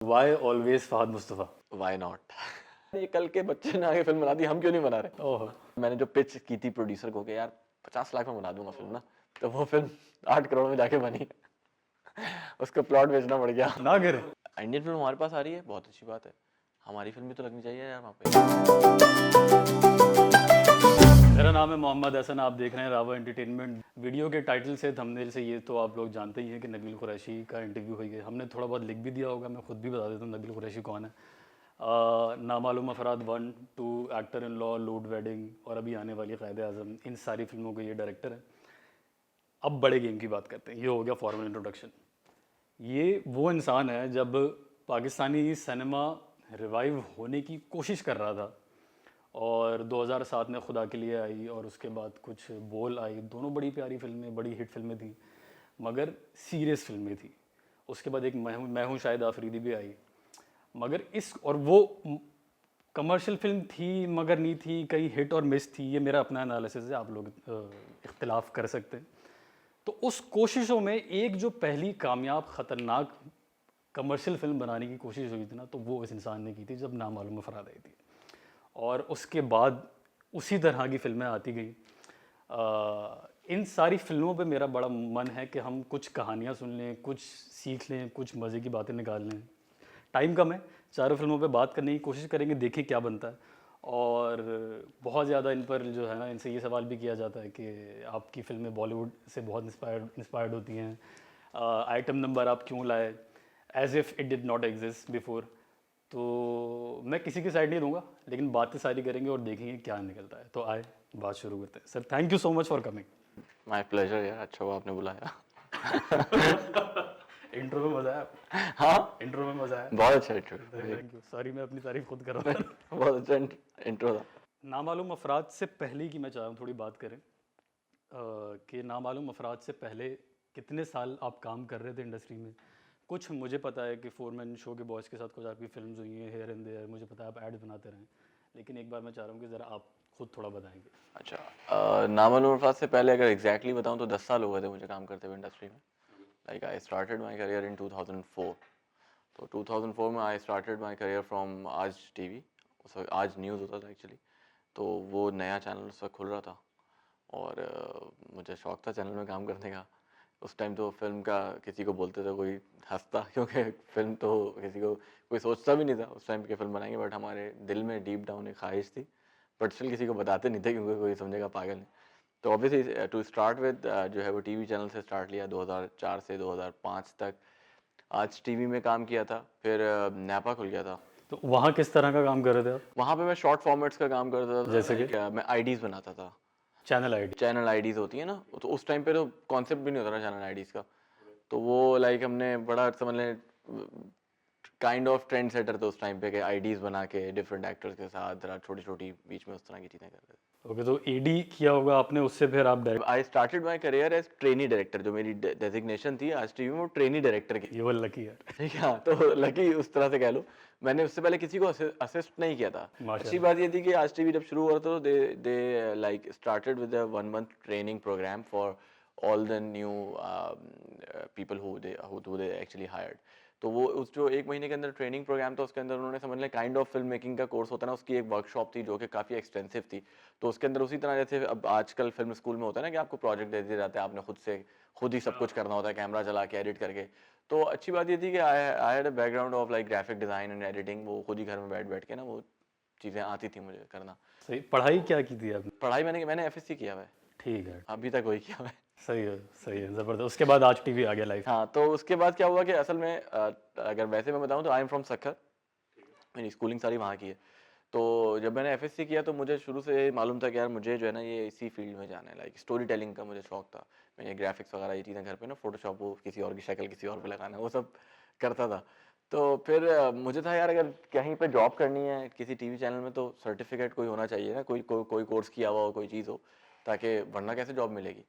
Y always Fahad Mustafa? Why not? ये कल के बच्चे ने आगे फिल्म बना दी, हम क्यों नहीं बना रहे? ओह, मैंने जो पिच की थी प्रोड्यूसर को कि यार 50 लाख में बना दूंगा फिल्म ना, तो वो फिल्म 8 करोड़ में जाके बनी। उसका प्लॉट बेचना पड़ गया। ना गिरे। इंडियन फिल्म हमारे पास आ रही है, बहुत अच्छी बात है। हमारी फिल्म भी तो लगनी चाहिए यार वहाँ पे। मेरा नाम है मोहम्मद हसन, आप देख रहे हैं रावा एंटरटेनमेंट। वीडियो के टाइटल से, थंबनेल से ये तो आप लोग जानते ही हैं कि नबील कुरैशी का इंटरव्यू हुई है। हमने थोड़ा बहुत लिख भी दिया होगा, मैं खुद भी बता देता हूँ नबील कुरैशी कौन है। नामालूम अफराद 1, 2, एक्टर इन लॉ, लूट वेडिंग और अभी आने वाली क़ायद आज़म, इन सारी फिल्मों के ये डायरेक्टर हैं। अब बड़े गेम की बात करते हैं। ये हो गया फॉर्मल इंट्रोडक्शन। ये वो इंसान है, जब पाकिस्तानी सिनेमा रिवाइव होने की कोशिश कर रहा था और 2007 में खुदा के लिए आई और उसके बाद कुछ बोल आई, दोनों बड़ी प्यारी फिल्में, बड़ी हिट फिल्में थी, मगर सीरियस फिल्में थी। उसके बाद एक मैं हूँ शायद आफरीदी भी आई, मगर इस और वो कमर्शियल फिल्म थी मगर नहीं थी, कई हिट और मिस थी। ये मेरा अपना एनालिसिस है, आप लोग इख्तिलाफ कर सकते हैं। तो उस कोशिशों में एक जो पहली कामयाब ख़तरनाक कमर्शियल फिल्म बनाने की कोशिश हुई थी ना, तो वो इस इंसान ने की थी जब नामालूम अफराद आई थी। और उसके बाद उसी तरह की फिल्में आती गई। इन सारी फिल्मों पे मेरा बड़ा मन है कि हम कुछ कहानियाँ सुन लें, कुछ सीख लें, कुछ मज़े की बातें निकाल लें। टाइम कम है, चारों फिल्मों पे बात करने की कोशिश करेंगे, देखें क्या बनता है। और बहुत ज़्यादा इन पर जो है ना, इनसे ये सवाल भी किया जाता है कि आपकी फ़िल्में बॉलीवुड से बहुत इंस्पायर्ड होती हैं, आइटम नंबर आप क्यों लाए, as if it did not exist before. तो मैं किसी की साइड नहीं दूंगा, लेकिन बातें सारी करेंगे और देखेंगे क्या निकलता है। तो आए बात शुरू करते हैं। Sir, thank you so much for coming. My pleasure यार, अच्छा हुआ आपने बुलाया। इंट्रो में मज़ा आया? हाँ, इंट्रो में मज़ा आया? बहुत अच्छा इंट्रो। थैंक यू, सॉरी मैं अपनी तारीफ खुद कर रहा था। बहुत अच्छा इंट्रो था। नामालूम अफराद से पहले की मैं चाह रहा हूँ थोड़ी बात करें, कि नामालूम अफराद से पहले कितने साल आप काम कर रहे थे इंडस्ट्री में। कुछ मुझे पता है कि फोरमैन शो के बॉयज़ के साथ कुछ आपकी फिल्म्स हुई हैं, हेयर एंड देयर, मुझे पता है आप एड्स बनाते रहें, लेकिन एक बार मैं चाह रहा हूँ कि ज़रा आप खुद थोड़ा बताएंगे। अच्छा, नामालूम अल्फाज से पहले अगर एग्जैक्टली बताऊं तो 10 साल हो गए थे मुझे काम करते हुए इंडस्ट्री में। Like I started my career in 2004। तो 2004 में I started my career from आज टीवी। उस वक्त आज न्यूज़ होता था एक्चुअली। तो वो नया चैनल उस वक्त खुल रहा था और मुझे शौक था चैनल में काम करने का। उस टाइम तो फिल्म का किसी को बोलते थे कोई हंसता, क्योंकि फिल्म तो किसी को कोई सोचता भी नहीं था उस टाइम की फिल्म बनाएंगे, बट हमारे दिल में डीप डाउन एक ख्वाहिश थी, बट स्टिल किसी को बताते नहीं थे क्योंकि कोई समझेगा पागल है। तो ऑब्वियसली टू स्टार्ट विद जो है वो टीवी चैनल से स्टार्ट लिया 2004 से 2005 तक। आज टीवी में काम किया था, फिर नैपा खुल गया था। तो वहाँ किस तरह का काम कर रहे थे आप? वहाँ पे मैं शॉर्ट फॉर्मेट्स का काम करता था, जैसे कि लाइक मैं आईडीज़ बनाता था। Channel ID? चैनल आईडीज़ होती है ना, तो उस टाइम पे तो कॉन्सेप्ट भी नहीं होता था चैनल आईडीज़ का। तो वो लाइक हमने बड़ा समझ लें काइंड ऑफ ट्रेंड सेटर थे उस टाइम पे, कि आईडीज़ बना के डिफरेंट एक्टर्स के साथ जरा छोटी छोटी बीच में उस तरह की चीज़ें करते थे। ओके, तो एडी किया होगा आपने, उससे फिर आप direct? I started my career as trainee director, जो मेरी डेजिग्नेशन थी आज टीवी में, वो ट्रेनी डायरेक्टर की। ये वो लकी है। ठीक है, तो लकी उस तरह से कह लो। मैंने उससे पहले किसी को असिस्ट नहीं किया था। अच्छी बात ये थी कि आज टीवी जब शुरू हुआ था तो they like started with a 1 month training programme for all the new people who they actually hired. तो वो उस जो 1 महीने के अंदर ट्रेनिंग प्रोग्राम था, उसके अंदर उन्होंने समझ लें काइंड ऑफ फिल्म मेकिंग का कोर्स होता है ना, उसकी एक वर्कशॉप थी जो कि काफ़ी एक्सटेंसिव थी। तो उसके अंदर उसी तरह जैसे अब आजकल फिल्म स्कूल में होता है ना कि आपको प्रोजेक्ट दे दिया जाता है, आपने खुद ही सब कुछ करना होता है, कैमरा चला के एडिट करके। तो अच्छी बात ये थी कि I had a background of like graphic design and editing. वो खुद ही घर में बैठ बैठ के ना वो चीज़ें आती थी मुझे करना। सही। पढ़ाई क्या की थी आपने? पढ़ाई मैंने एफएससी किया हुआ है, ठीक है। अभी तक वही किया हुआ है। सही है, सही है, ज़बरदस्त। उसके बाद आज टीवी आ गया लाइव। हाँ, तो उसके बाद क्या हुआ कि असल में अगर वैसे मैं बताऊँ तो आई एम फ्रॉम सक्खर। मेरी स्कूलिंग सारी वहाँ की है। तो जब मैंने एफएससी किया तो मुझे शुरू से मालूम था कि यार मुझे जो है ना ये इसी फील्ड में जाना है। लाइक स्टोरी टेलिंग का मुझे शौक था। मैं ये ग्राफिक्स वगैरह ये चीज़ें घर पे ना फोटोशॉप, वो किसी और की शक्ल किसी और पे लगाना, वो सब करता था। तो फिर मुझे था यार अगर कहीं पे जॉब करनी है किसी टीवी चैनल में तो सर्टिफिकेट कोई होना चाहिए ना, कोई कोर्स किया हुआ हो, कोई चीज़ हो, ताकि वरना कैसे जॉब मिलेगी।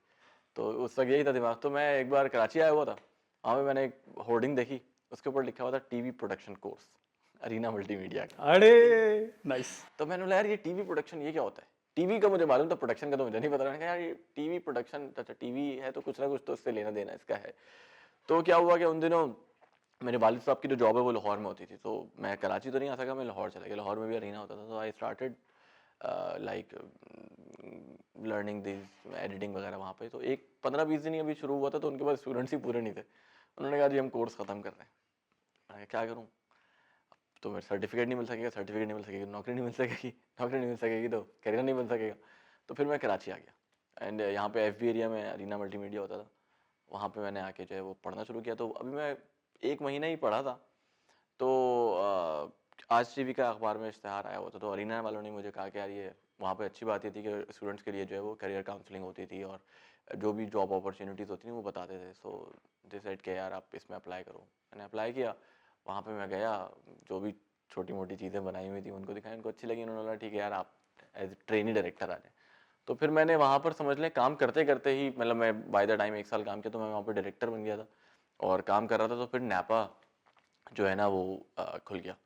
तो उस वक्त यही था दिमाग। तो मैं एक बार कराची आया हुआ था, वहाँ पे मैंने एक होर्डिंग देखी, उसके ऊपर लिखा हुआ था TV production course, Arena Multimedia का। अरे नाइस। तो मैंने बोला यार ये टीवी प्रोडक्शन ये क्या होता है। टीवी का मुझे मालूम था, प्रोडक्शन का तो मुझे नहीं पता। मैंने कहा यार ये टीवी प्रोडक्शन, अच्छा टीवी है तो कुछ ना कुछ तो इससे लेना देना इसका है। तो क्या हुआ कि उन दिनों मेरे वालिद साहब की जो जॉब है वो लाहौर में होती थी, तो मैं कराची तो नहीं आ सका, मैं लाहौर चला गया। लाहौर में भी अरीना होता था, तो I started like learning this editing वगैरह वहाँ पे। तो एक 15-20 दिन ही अभी शुरू हुआ था, तो उनके पास स्टूडेंट्स ही पूरे नहीं थे। उन्होंने कहा जी हम कोर्स ख़त्म कर रहे हैं। मैंने कहा क्या करूँ? तो मेरा सर्टिफिकेट नहीं मिल सकेगा, सर्टिफिकेट नहीं मिल सकेगी, नौकरी नहीं मिल सकेगी, नौकरी नहीं मिल सकेगी तो करियर नहीं बन सकेगा। तो फिर मैं कराची आ गया एंड यहाँ पे एफ एरिया में अरीना मल्टीमीडिया होता था, वहाँ पे मैंने आके जो है वो पढ़ना शुरू किया। तो अभी मैं 1 महीना ही पढ़ा था, तो आज टीवी का अखबार में इश्तेहार आया हुआ था, तो अरीना वालों ने मुझे कहा कि यार ये वहाँ पे अच्छी बात ये थी कि स्टूडेंट्स के लिए जो है वो करियर काउंसलिंग होती थी और जो भी जॉब अपॉर्चुनिटीज़ होती थी वो बताते थे। सो दे सेड कि यार आप इसमें अप्लाई करो। मैंने अप्लाई किया, वहाँ पे मैं गया, जो भी छोटी मोटी चीज़ें बनाई हुई थी उनको दिखाई, उनको अच्छी लगी, उन्होंने बोला ठीक है यार आप एज ट्रेनी डायरेक्टर आ जाए। तो फिर मैंने वहाँ पर समझ लें काम करते करते ही, मतलब मैं बाय द टाइम 1 साल काम किया तो मैं वहाँ पर डायरेक्टर बन गया था और काम कर रहा था। तो फिर नैपा जो है ना वो खुल गया,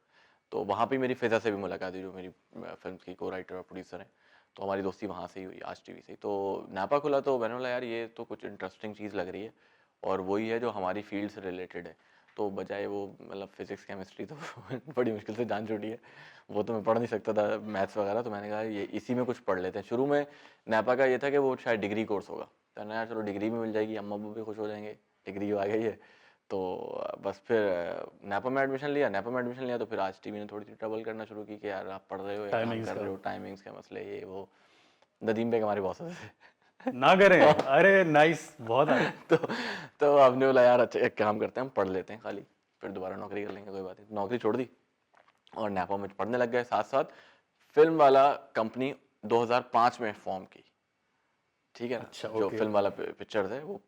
तो वहाँ पे मेरी फ़िज़ा से भी मुलाकात हुई, जो मेरी फ़िल्म की को राइटर और प्रोड्यूसर हैं। तो हमारी दोस्ती वहाँ से ही हुई, आज टीवी से ही। तो नापा खुला तो मैंने बोला यार ये तो कुछ इंटरेस्टिंग चीज़ लग रही है और वही है जो हमारी फ़ील्ड से रिलेटेड है। तो बजाय वो मतलब फ़िज़िक्स केमिस्ट्री तो बड़ी मुश्किल से जान छूटी है, वो तो मैं पढ़ नहीं सकता था मैथ्स वगैरह। तो मैंने कहा ये इसी में कुछ पढ़ लेते हैं। शुरू में नापा का ये था कि वो शायद डिग्री कोर्स होगा, तो मैंने यार चलो डिग्री भी मिल जाएगी, अम्मा अब्बू भी खुश हो जाएंगे, डिग्री आ गई है। तो बस फिर नापा में एडमिशन लिया, नापा में एडमिशन लिया तो फिर आज टीवी ने थोड़ी सी ट्रबल करना शुरू की कि यार आप पढ़ रहे हो या काम टाइमिंग्स कर का रहे हो, टाइमिंग्स के मसले ये वो। नदीम बेग हमारे बॉस थे। ना करें। अरे नाइस, बहुत आगे। तो तो आपने बोला यार अच्छा एक काम करते हैं हम पढ़ लेते हैं खाली, फिर दोबारा नौकरी कर लेंगे, कोई बात नहीं। नौकरी छोड़ दी और नापा में पढ़ने लग गए। साथ साथ फिल्म वाला कंपनी 2005 में फॉर्म की, ठीक है ना। अच्छा, जो ओके। फिल्म वाला पिक्चर थे वो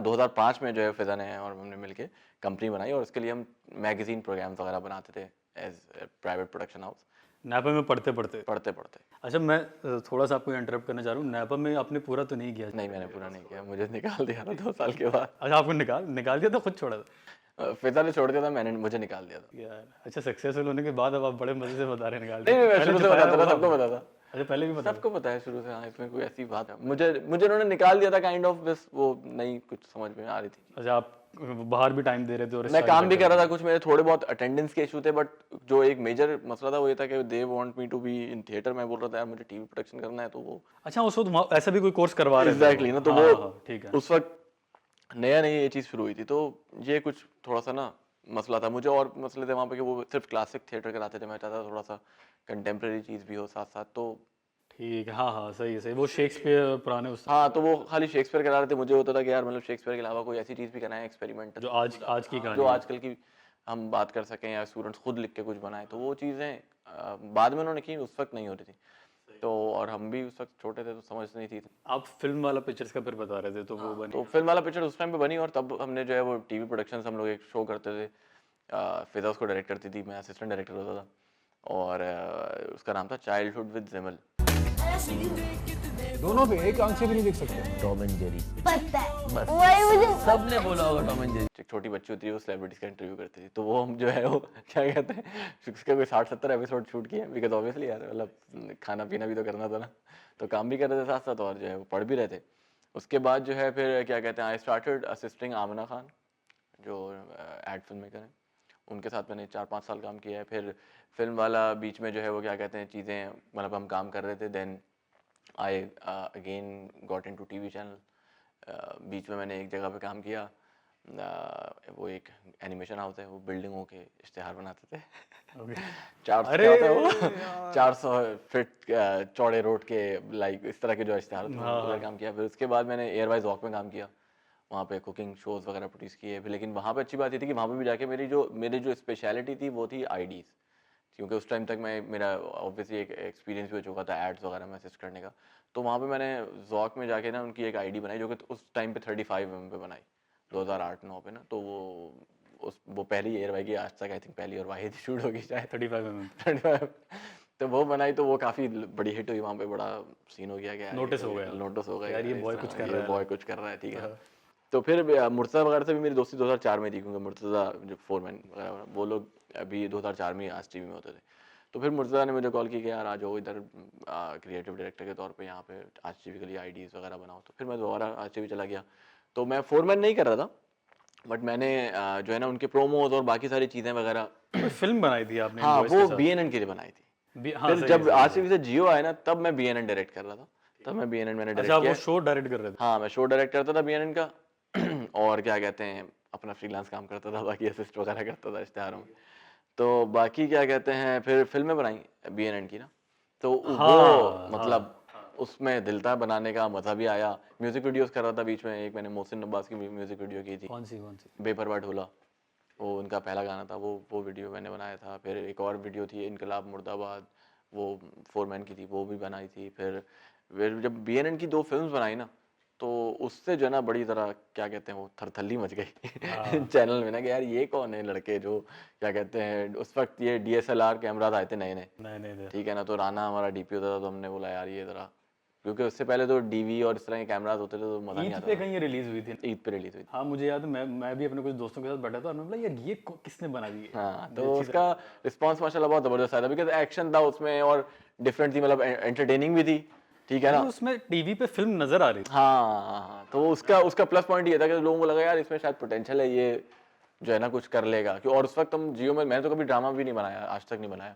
2005 में जो है फिजा ने और हमने मिलके कंपनी बनाई और उसके लिए हम मैगजीन प्रोग्राम्स वगैरह बनाते थे एज प्राइवेट प्रोडक्शन हाउस, नापा में पढ़ते पढ़ते। पढ़ते पढ़ते। अच्छा, मैं थोड़ा सा आपको इंटरप्ट करना चाह रहा हूँ। नापा में आपने पूरा तो नहीं किया? नहीं मैंने पूरा नहीं किया, मुझे निकाल दिया था 2 साल के बाद। अच्छा, आपको निकाल निकाल दिया था, खुद छोड़ा था? फिजा ने छोड़ दिया था, मैंने मुझे निकाल दिया था। यार अच्छा, सक्सेसफुल होने के बाद अब आप बड़े मजे से बता रहे हैं निकाल नहीं दिया, नहीं, मैं पहले शुरू से छुपाया बताता था, होगा सबको आपने? पता था, अच्छा, पहले भी पता था। सबको पता है शुरू से। हाँ इसमें कोई ऐसी बात है, मुझे मुझे उन्होंने निकाल दिया था काइंड ऑफ, बस वो नहीं कुछ समझ में आ रही थी। अच्छा, आप बाहर भी टाइम दे रहे थे और मैं स्टार्ट काम भी कर रहा था, था। कुछ मेरे थोड़े बहुत अटेंडेंस के इशू थे, बट जो एक मेजर मसला था वो ये था कि they want me to be in theatre. मैं बोल रहा था यार मुझे टीवी प्रोडक्शन करना है, तो वो अच्छा, उस वक्त ऐसा भी कोई कोर्स करवा रहे थे वो? एग्जैक्टली ना, तो हाँ वो हाँ हाँ, ठीक है। उस वक्त नया नया ये चीज़ शुरू हुई थी। तो ये कुछ थोड़ा सा ना मसला था मुझे, और मसले थे वहाँ पे कि वो सिर्फ क्लासिक थिएटर कराते थे, मैं चाहता था थोड़ा सा कंटेम्प्रेरी चीज़ भी हो साथ साथ। तो ठीक है, हाँ हाँ, सही है सही। वो शेक्सपियर पुराने उस हाँ, तो वो खाली शेक्सपियर करा रहे थे, मुझे होता था कि यार मतलब शेक्सपियर के अलावा कोई ऐसी चीज़ भी कराएं एक्सपेरिमेंटल, जो आज आज की जो कहानी है। आजकल की हम बात कर सकें या स्टूडेंट्स खुद लिख के कुछ बनाएं। तो वो चीज़ें बाद में उन्होंने की, उस वक्त नहीं हो रही थी। तो और हम भी उस वक्त छोटे थे तो समझ नहीं थी। आप फिल्म वाला पिक्चर्स का फिर बता रहे थे, तो वो बनी? तो फिल्म वाला पिक्चर उस टाइम पे बनी और तब हमने जो है वो टीवी प्रोडक्शंस हम लोग एक शो करते थे। फिजा उसको डायरेक्ट करती थी, मैं असिस्टेंट डायरेक्टर होता था और उसका नाम था चाइल्डहुड विद जिमल। दोनों पे एक आंख से भी नहीं देख सकते। टॉम एंड जेरी पता है वही मुझे सबने बोला होगा टॉम एंड जेरी। एक छोटी बच्ची होती है वो सेलिब्रिटीज का इंटरव्यू करती थी, तो वो हम जो है वो क्या कहते हैं उसके कोई 60-70 एपिसोड शूट किए, बिकॉज ऑब्वियसली यार मतलब खाना पीना भी तो करना था ना, तो काम भी कर रहे थे साथ साथ और जो है वो पढ़ भी रहे थे। उसके बाद जो है फिर क्या कहते हैं आई स्टार्टेड असिस्टिंग आमना खान, जो एड फिल्म मेकर हैं, उनके साथ मैंने 4-5 साल काम किया है। फिर फिल्म वाला बीच में जो है वो क्या कहते हैं चीज़ें मतलब हम काम कर रहे थे, then I again got into TV channel. बीच में मैंने एक जगह पे काम किया, वो एक एनिमेशन हाउस है, वो बिल्डिंगों के इश्तेहार बनाते थे। ओके। 400 अरे क्या होता है वो यार। 400 फीट चौड़े रोड के लाइक इस तरह के जो इश्तेहार होते हैं हाँ उधर हाँ। काम किया। फिर उसके बाद मैंने एयरवाइज वॉक में काम किया, वहाँ पे कुकिंग शोज़ वगैरह प्रोड्यूस किए। फिर लेकिन वहाँ पे अच्छी बात ये थी कि वहाँ पे भी जाके मेरी जो स्पेशलिटी थी वो थी आईडीज़, क्योंकि उस टाइम तक मेरा ऑब्वियसली एक एक्सपीरियंस भी हो चुका था एड्स वगैरह में असिस्ट करने का। तो वहाँ पे मैंने जॉक में जाके ना उनकी एक आईडी बनाई, जो कि उस टाइम पे 35 mm पे बनाई, 2008-9 पे ना। तो वो पहली एयरवाई की आज तक आई थिंक पहली और वाहिद शूट होगी शायद 35 mm। 35। तो वो बनाई, तो वो काफ़ी बड़ी हिट हुई, वहाँ पे बड़ा सीन हो गया कि यार नोटिस हो गया। नोटिस हो गया यार ये इस बॉय तरह कुछ कर ये रहा है बॉय अलग। कुछ कर रहा है, ठीक है ना। हाँ। तो फिर मुर्तज़ा वगैरह से भी मेरी दोस्ती 2004 में थी, क्योंकि मुर्तज़ा जो फोरमैन वगैरह वो लोग अभी 2004 में आज टीवी में होते थे। तो फिर मुर्तज़ा ने मुझे कॉल की कि यार आ जाओ इधर क्रिएटिव डायरेक्टर के तौर पे यहाँ पे आज टीवी के लिए आईडीज़ वगैरह बनाओ। तो फिर मैं दोबारा आज टीवी चला गया। तो मैं फोरमैन नहीं कर रहा था, बट मैंने जो है ना उनके प्रोमोज और बाकी सारी चीज़ें वगैरह कोई फिल्म बनाई थी आपने हाँ इनवॉइस वो के साथ? BNN के लिए बनाई थी। हाँ, फिर सही है, जब सही है, आसिफ से जियो आया ना तब मैं BNN डायरेक्ट कर रहा था, तब मैं BNN मैंने अच्छा, डायरेक्ट आप किया वो है। शो डायरेक्ट कर रहे थे? हाँ मैं शो डायरेक्ट करता था BNN का और क्या कहते हैं अपना फ्रीलांस काम करता था, बाकी असिस्ट वगैरह करता था इश्तेहारों में। तो बाकी क्या कहते हैं फिर फिल्में बनाई BNN की ना, तो वो हाँ, मतलब उसमें दिल था बनाने का, मज़ा भी आया। म्यूज़िक वीडियोस कर रहा था बीच में, एक मैंने मोहसिन नब्बास की म्यूज़िक वीडियो की थी, कौन सी? बेपरवाह ढोला, वो उनका पहला गाना था, वो वीडियो मैंने बनाया था। फिर एक और वीडियो थी इनकलाब मुर्दाबाद, वो फोरमैन की थी, वो भी बनाई थी। फिर जब BNN की 2 फिल्म्स बनाई ना, तो उससे जो है ना बड़ी तरह क्या कहते हैं वो थरथल्ली मच गई चैनल में ना कि यार ये कौन है लड़के जो क्या कहते हैं, उस वक्त ये DSLR कैमरा आए थे नए नए, नहीं, ठीक है ना, तो राना हमारा DP होता था, तो हमने बोला यार ये ज़रा, क्योंकि उससे पहले तो DV और इस तरह के कैमराज होते थे तो मज़ा नहीं ईद आता पे था। कहीं रिलीज हुई थी? ईद पे रिलीज हुई थी। हाँ, मुझे याद है, मैं भी अपने कुछ दोस्तों के साथ बैठा था और मैं बोला यार ये किसने बना दी है? हाँ, तो ये अच्छी उसका रिस्पांस माशाल्लाह बहुत ज़बरदस्त आया था, बिकॉज़ एक्शन था उसमें और डिफरेंट थी, मतलब एंटरटेनिंग भी थी, ठीक है नहीं, ना? उसमें टीवी पे फिल्म नजर आ रही थी। हाँ, तो उसका उसका प्लस पॉइंट ये था कि लोगों को लगा यार इसमें शायद पोटेंशियल है, ये जो है ना कुछ कर लेगा। और उस वक्त हम जियो में, मैंने तो कभी ड्रामा भी नहीं बनाया, आज तक नहीं बनाया।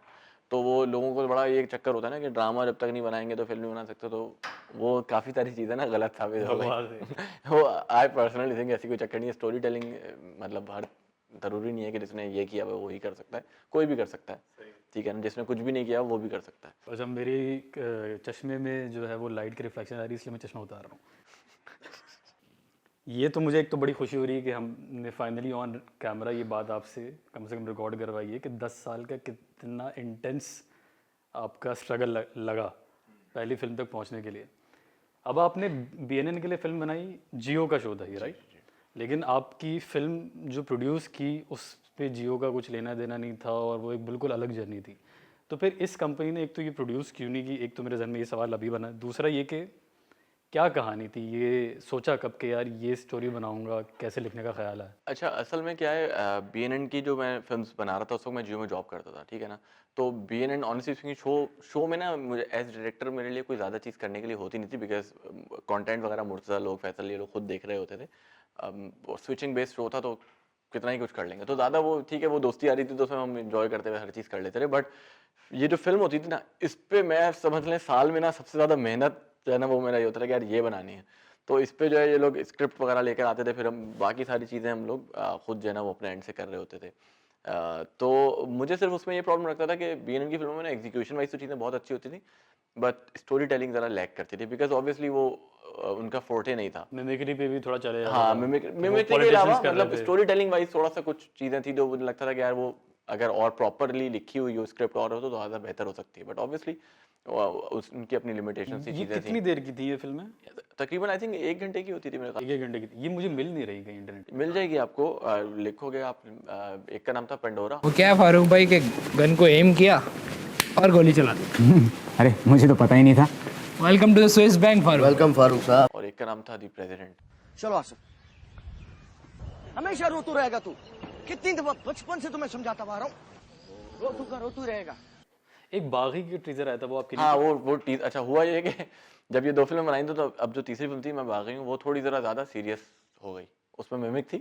तो वो लोगों को बड़ा ये चक्कर होता है ना कि ड्रामा जब तक नहीं बनाएंगे तो फिल्म नहीं बना सकते, तो वो काफ़ी सारी चीज़ें ना गलत साबित हो गई। बकवास है। वो आई पर्सनली थिंक ऐसी कोई चक्कर नहीं है। स्टोरी टेलिंग मतलब हर ज़रूरी नहीं है कि जिसने ये किया वो ही कर सकता है, कोई भी कर सकता है, ठीक है ना, जिसने कुछ भी नहीं किया वो भी कर सकता है। और जब मेरी चश्मे में जो है वो लाइट की रिफ्लेक्शन आ रही है, इसलिए मैं चश्मा उतार रहा हूँ। ये तो मुझे एक तो बड़ी खुशी हो रही है कि हमने फाइनली ऑन कैमरा ये बात आपसे कम से कम रिकॉर्ड करवाई है कि 10 साल का कितना इंटेंस आपका स्ट्रगल लगा पहली फिल्म तक पहुंचने के लिए। अब आपने BNN के लिए फिल्म बनाई, जियो का शो था ये, राइट? लेकिन आपकी फिल्म जो प्रोड्यूस की उस पे जियो का कुछ लेना देना नहीं था और वो एक बिल्कुल अलग जर्नी थी। तो फिर इस कंपनी ने एक तो ये प्रोड्यूस क्यों नहीं की? एक तो मेरे जहन में ये सवाल अभी बना। दूसरा ये कि क्या कहानी थी? ये सोचा कब कि यार ये स्टोरी बनाऊंगा, कैसे लिखने का ख्याल है? अच्छा, असल में क्या है, BNN की जो मैं फिल्म्स बना रहा था उस वक्त मैं जियो में जॉब करता था, ठीक है ना। तो BNN ऑनेस्टली स्पीकिंग शो में ना मुझे एज डायरेक्टर मेरे लिए कोई ज़्यादा चीज़ करने के लिए होती नहीं थी, बिकॉज कंटेंट वगैरह मुर्तज़ा लोग, फैसल, ये लोग खुद देख रहे होते थे। स्विचिंग बेस्ड शो था तो कितना ही कुछ कर लेंगे, तो ज़्यादा वो ठीक है, वो दोस्ती आ रही थी तो उसमें हम इंजॉय करते हुए हर चीज़ कर लेते थे। बट ये जो फिल्म होती थी ना, इस पे मैं समझ लें साल में ना सबसे ज़्यादा मेहनत जो है ना वो मेरा ये होता था कि यार ये बनानी है। तो इस पे जो है ये लोग स्क्रिप्ट वगैरह लेकर आते थे, फिर हम बाकी सारी चीज़ें हम लोग खुद जो है ना वो अपने एंड से कर रहे होते थे। तो मुझे सिर्फ उसमें ये प्रॉब्लम लगता था कि BNN की फिल्मों में ना एग्जीक्यूशन वाइज तो चीज़ें बहुत अच्छी होती थी, बट स्टोरी टेलिंग ज़रा लैक करती थी, बिकॉज ऑब्वियसली वो उनका फोर्टे नहीं था। मिमिक्री पे भी थोड़ा चले जाता हाँ, था कि वो मिमिक्री के पॉलिटिशियंस अलावा कर रहे मतलब थे। स्टोरी टेलिंग वाइज थोड़ा सा कुछ चीज़ें थी जो मुझे लगता था कि यार वो अगर और प्रॉपरली लिखी हुई हो, स्क्रिप्ट और हो तो ज़्यादा बेहतर हो सकती है, बट ऑब्वियसली उनकी अपनी लिमिटेशन सी ये चीज़ें थी। कितनी देर की थी ये फिल्में? तकरीबन आई थिंक 1 घंटे की होती थी मेरे ख्याल। एक घंटे की थी। ये मुझे मिल नहीं रही कहीं इंटरनेट पे। मिल जाएगी आपको, लिखोगे आप, एक का नाम था पेंडोरा। वो क्या फारूक भाई के गन को एम किया और गोली चला दी। अरे मुझे तो पता ही नहीं था। Welcome to the Swiss bank Farooq. Welcome Farooq sahab. और एक का नाम था दी प्रेसिडेंट। चलो आसिफ, हमेशा रोतू रहेगा तू। कितनी दफा बचपन से तुम्हें समझाता आ रहा हूँ, रोतू रहेगा। एक बागी की टीजर आया था, वो आपके हाँ वो टीज अच्छा हुआ ये कि जब ये 2 फिल्म बनाई तो अब जो तीसरी फिल्म थी मैं बागी हूँ, वो थोड़ी ज़रा ज़्यादा सीरियस हो गई। उसमें मिमिक थी।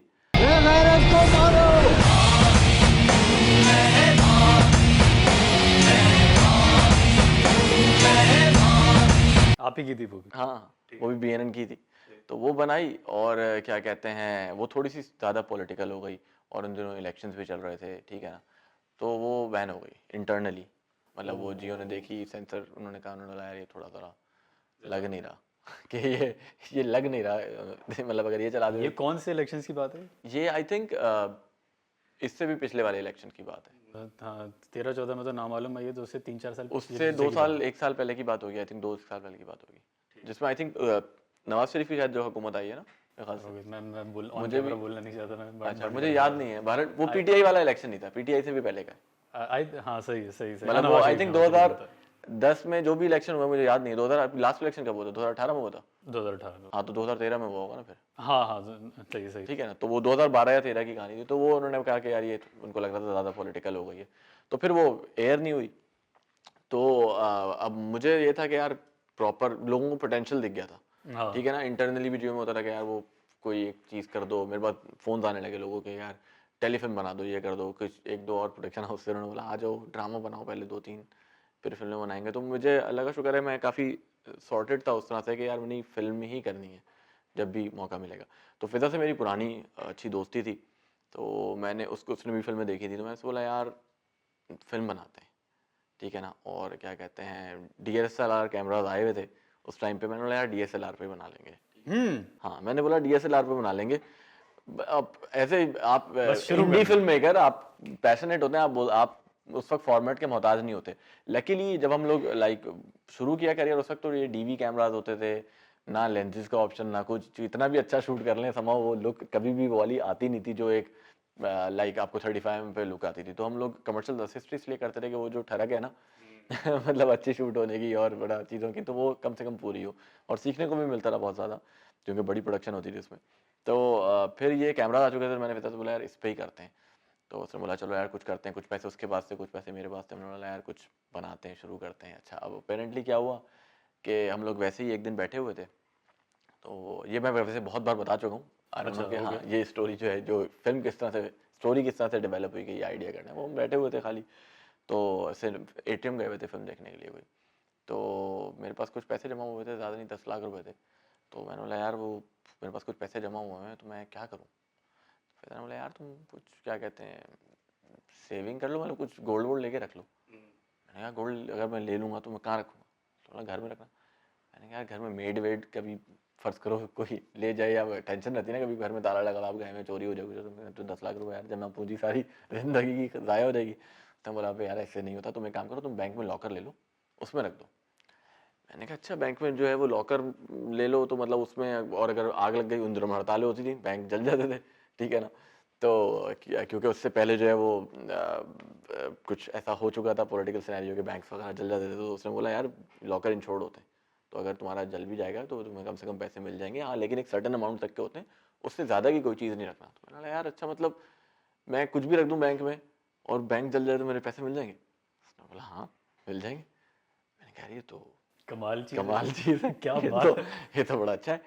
आप ही की थी वो भी? हाँ, वो भी BNN की थी। तो वो बनाई और क्या कहते हैं वो थोड़ी सी ज़्यादा पॉलिटिकल हो गई और उन दिनों इलेक्शंस भी चल रहे थे, ठीक है ना, तो वो बैन हो गई इंटरनली। मतलब वो जियो ने देखी, सेंसर उन्होंने कहा, उन्होंने बोला यार ये थोड़ा ज़रा लग नहीं रहा कि ये लग नहीं रहा, मतलब अगर ये चला ये दे। कौन से इलेक्शंस की बात है? ये आई थिंक इससे भी पिछले वाले इलेक्शन की बात है। हाँ, 13-14 में तो नाम मालूम है, ये तो उससे 3-4 साल उससे 2 साल 1 साल पहले की बात होगी, आई थिंक 2 साल पहले की बात होगी, जिसमें आई थिंक नवाज शरीफ की शायद जो हुकूमत आई है ना मेरे ख्याल से। हो गई। मैं बोल ऑन मुझे कैमरा भी- बोलना नहीं चाहता मैं। अच्छा, मुझे याद नहीं है। भारत वो PTI वाला इलेक्शन नहीं था, PTI से भी पहले का है। हाँ, सही सही सही। मतलब हाँ, वो नवाज आई शरीफ थिंक का मुझे पता है। 2010 में जो भी इलेक्शन हुआ मुझे याद नहीं है। 2000 लास्ट इलेक्शन कब हुआ था? 2018 में हुआ था। 2018 में। हाँ, तो 2013 में हुआ होगा ना फिर, हाँ, सही सही। ठीक है ना। तो वो 2012 या 13 की कहानी थी। तो वो उन्होंने कहा कि यार ये उनको लग रहा था ज़्यादा पॉलिटिकल हो गई है, तो फिर वो एयर नहीं हुई। तो अब मुझे ये था कि यार प्रॉपर लोगों को पोटेंशियल दिख गया था, हाँ, ठीक है ना। इंटरनली भी जो में होता था कि यार वो कोई एक चीज़ कर दो। मेरे पास फ़ोन आने लगे लोगों के, यार टेलीफिल्म बना दो, ये कर दो। कुछ 1-2 और प्रोडक्शन हाउस से उन्होंने बोला आ जाओ ड्रामा बनाओ पहले 2-3, फिर फिल्में बनाएंगे। तो मुझे अल्लाह का शुक्र है मैं काफ़ी सॉर्टेड था उस तरह से कि यार मैंने फिल्म ही करनी है जब भी मौका मिलेगा। तो फिज़ा से मेरी पुरानी अच्छी दोस्ती थी, तो मैंने उसने भी फिल्में देखी थी, तो मैंने उससे बोला यार फिल्म बनाते हैं, ठीक है ना। और क्या कहते हैं, DSLR कैमराज आए हुए थे उस टाइम पे, मैंने बोला यार DSLR पे बना लेंगे। हाँ, मैंने बोला DSLR पे बना लेंगे। अब ऐसे आप इंडी फिल्म मेकर, आप पैशनेट होते हैं, आप उस वक्त फॉर्मेट के मोहताज नहीं होते। लकीली जब हम लोग लाइक शुरू किया करियर, उस वक्त तो ये DV कैमराज होते थे, ना लेंसेज का ऑप्शन, ना कुछ। इतना भी अच्छा शूट कर लें समाव वो लुक कभी भी वो वाली आती नहीं थी जो एक लाइक आपको 35 पे लुक आती थी। तो हम लोग कमर्शियल असिस्ट इसलिए करते थे कि वो जो ठरक है ना मतलब अच्छी शूट होने की और बड़ा चीज़ों की, तो वो कम से कम पूरी हो, और सीखने को भी मिलता था बहुत ज़्यादा क्योंकि बड़ी प्रोडक्शन होती थी उसमें। तो फिर ये कैमरा आ चुके थे, मैंने पिता से बोला यार इस पे ही करते हैं। तो उसने बोला चलो यार कुछ करते हैं, कुछ पैसे उसके पास से, कुछ पैसे मेरे पास थे। मैंने बोला यार कुछ बनाते हैं, शुरू करते हैं। अच्छा, अब अपेरेंटली क्या हुआ कि हम लोग वैसे ही एक दिन बैठे हुए थे, तो ये मैं वैसे बहुत बार बता चुका हूँ। अच्छा, कि हाँ ये स्टोरी जो है, जो फिल्म किस तरह से, स्टोरी किस तरह से डेवलप हुई कि ये आइडिया करना है, वो हम बैठे हुए थे खाली। तो ऐसे ATM गए हुए थे फिल्म देखने के लिए कोई, तो मेरे पास कुछ पैसे जमा हुए थे, ज़्यादा नहीं 10 लाख रुपए थे। तो मैंने बोला यार वो मेरे पास कुछ पैसे जमा हुए हैं, तो मैं क्या करूँ। फिर मैंने बोला यार तुम कुछ क्या कहते हैं सेविंग कर लो, मतलब कुछ गोल्ड वोल्ड लेके रख लो। मैंने कहा गोल्ड अगर मैं ले लूँगा तो मैं कहाँ रखूँगा। तो बोला घर में रखना। मैंने कहा घर में मेड वेड कभी फर्ज करो कोई ले जाए, या टेंशन रहती है ना कभी घर में ताला लगा, आप गए में चोरी हो जाएगी, तो 10 लाख रुपए यार जमा पूंजी सारी जिंदगी की ज़ाया हो जाएगी। तो बोला यार ऐसे नहीं होता, तुम एक काम करो, तुम बैंक में लॉकर ले लो, उसमें रख दो। मैंने कहा अच्छा बैंक में जो है वो लॉकर ले लो, तो मतलब उसमें और अगर आग लग गई, उन दिनों में हड़तालें होती थी, बैंक जल जाते थे, ठीक है ना। तो क्योंकि उससे पहले जो है वो कुछ ऐसा हो चुका था पॉलिटिकल सिनेरियो के बैंक्स वगैरह जल जाते थे। तो उसने बोला यार लॉकर इंश्योर्ड होते हैं, तो अगर तुम्हारा जल भी जाएगा तो तुम्हें कम से कम पैसे मिल जाएंगे। हाँ लेकिन एक सर्टेन अमाउंट तक के होते हैं, उससे ज़्यादा की कोई चीज़ नहीं रखना। तो मैंने बोला यार अच्छा मतलब मैं कुछ भी रख दूँ बैंक में और बैंक जल जाए तो मेरे पैसे मिल जाएंगे। उसने बोला हाँ मिल जाएंगे। मैंने कहा ये तो कमाल चीज़ है क्या ये बात ये तो बड़ा अच्छा है।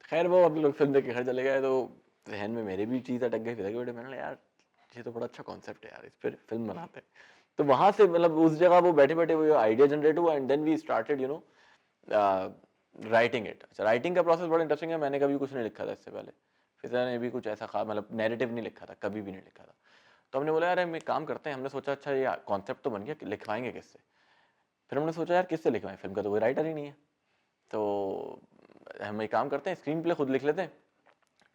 खैर वो हम लोग फिल्म देख के घर चले गए, तो जहन में मेरे भी चीज़ अटक गई। फिर बेटे मैंने कहा यार ये तो बड़ा अच्छा कॉन्सेप्ट है यार, इस पर फिल्म बनाते हैं। तो वहाँ से मतलब उस जगह वो बैठे बैठे वो आइडिया जनरेट हुआ, and then we started you know writing it. अच्छा राइटिंग का प्रोसेस बड़ा इंटरेस्टिंग है। मैंने कभी कुछ नहीं लिखा था इससे पहले, फिजा ने भी कुछ ऐसा खास मतलब नैरेटिव नहीं लिखा था, कभी भी नहीं लिखा था। तो हमने बोला यार हम एक काम करते हैं, हमने सोचा अच्छा ये कॉन्सेप्ट तो बन गया, लिखवाएंगे किससे। फिर हमने सोचा यार किससे लिखवाएं, फिल्म का तो कोई राइटर ही नहीं है। तो हम एक काम करते हैं स्क्रीन प्ले खुद लिख लेते हैं,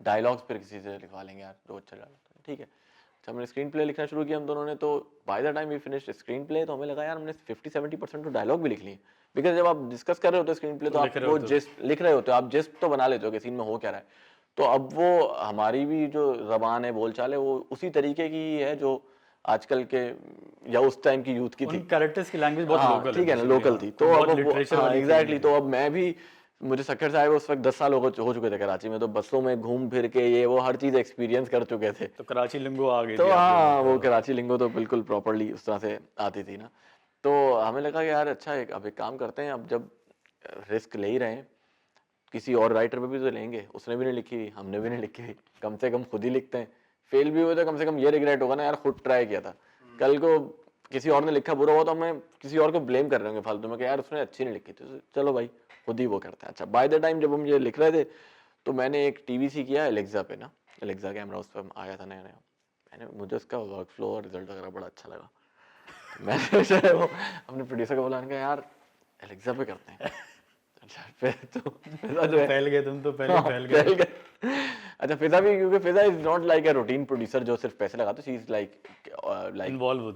डायलॉग्स फिर किसी से लिखवा लेंगे यार जो अच्छा लगा, ठीक है। अच्छा हमने स्क्रीन प्ले लिखना शुरू किया हम दोनों ने। तो by the time we finished screenplay, तो हमें लगा यार हमने 50-70% तो डायलॉग भी लिख लिए। बिकॉज जब आप डिस्कस कर रहे होते स्क्रीन प्ले तो आप वो जिस्ट लिख रहे होते हो, आप जिस्ट तो बना लेते हो कि सीन में हो क्या रहा है। तो अब वो हमारी भी जो जबान है, बोलचाल है, वो उसी तरीके की है जो आजकल के या उस टाइम की यूथ की थी। कैरेक्टर्स की लैंग्वेज बहुत लोकल है, ठीक है ना, लोकल थी। तो अब एग्जैक्टली, तो अब मैं भी, मुझे सक्कर साहब उस वक्त 10 साल हो चुके थे कराची में, तो बसों में घूम फिर के ये वो हर चीज़ एक्सपीरियंस कर चुके थे। तो कराची लिंगो आ गई तो थी हाँ वो कराची लिंगो तो बिल्कुल प्रॉपरली उस तरह से आती थी ना। तो हमें लगा कि यार अच्छा अब एक काम करते हैं, अब जब रिस्क ले ही रहे हैं किसी और राइटर पे भी तो लेंगे, उसने भी नहीं लिखी हुई, हमने भी नहीं लिखी हुई, कम से कम खुद ही लिखते हैं। फेल भी हुए तो कम से कम ये रिग्रेट होगा ना यार खुद ट्राई किया था। कल को किसी और ने लिखा बुरा हुआ तो हमें किसी और को ब्लेम कर रहे होंगे फालतू में कि यार उसने अच्छी नहीं लिखी थी। तो चलो भाई खुद ही वो करते हैं। अच्छा बाय द टाइम जब हम ये लिख रहे थे तो मैंने एक TVC किया एलेक्सा पे ना, एलेक्सा कैमरा उस पर आया था नया नया। मुझे उसका वर्क फ्लो और रिजल्ट वगैरह बड़ा अच्छा लगा। मैंने जो है वो अपने प्रोड्यूसर को बोला, यार एलेक्सा पे करते हैं। अच्छा फिर तो फिजा जो है फैल गए तुम तो पहले फैल गए। अच्छा फिजा भी, क्योंकि Fiza is not like a routine producer जो सिर्फ पैसे लगाता है। She is like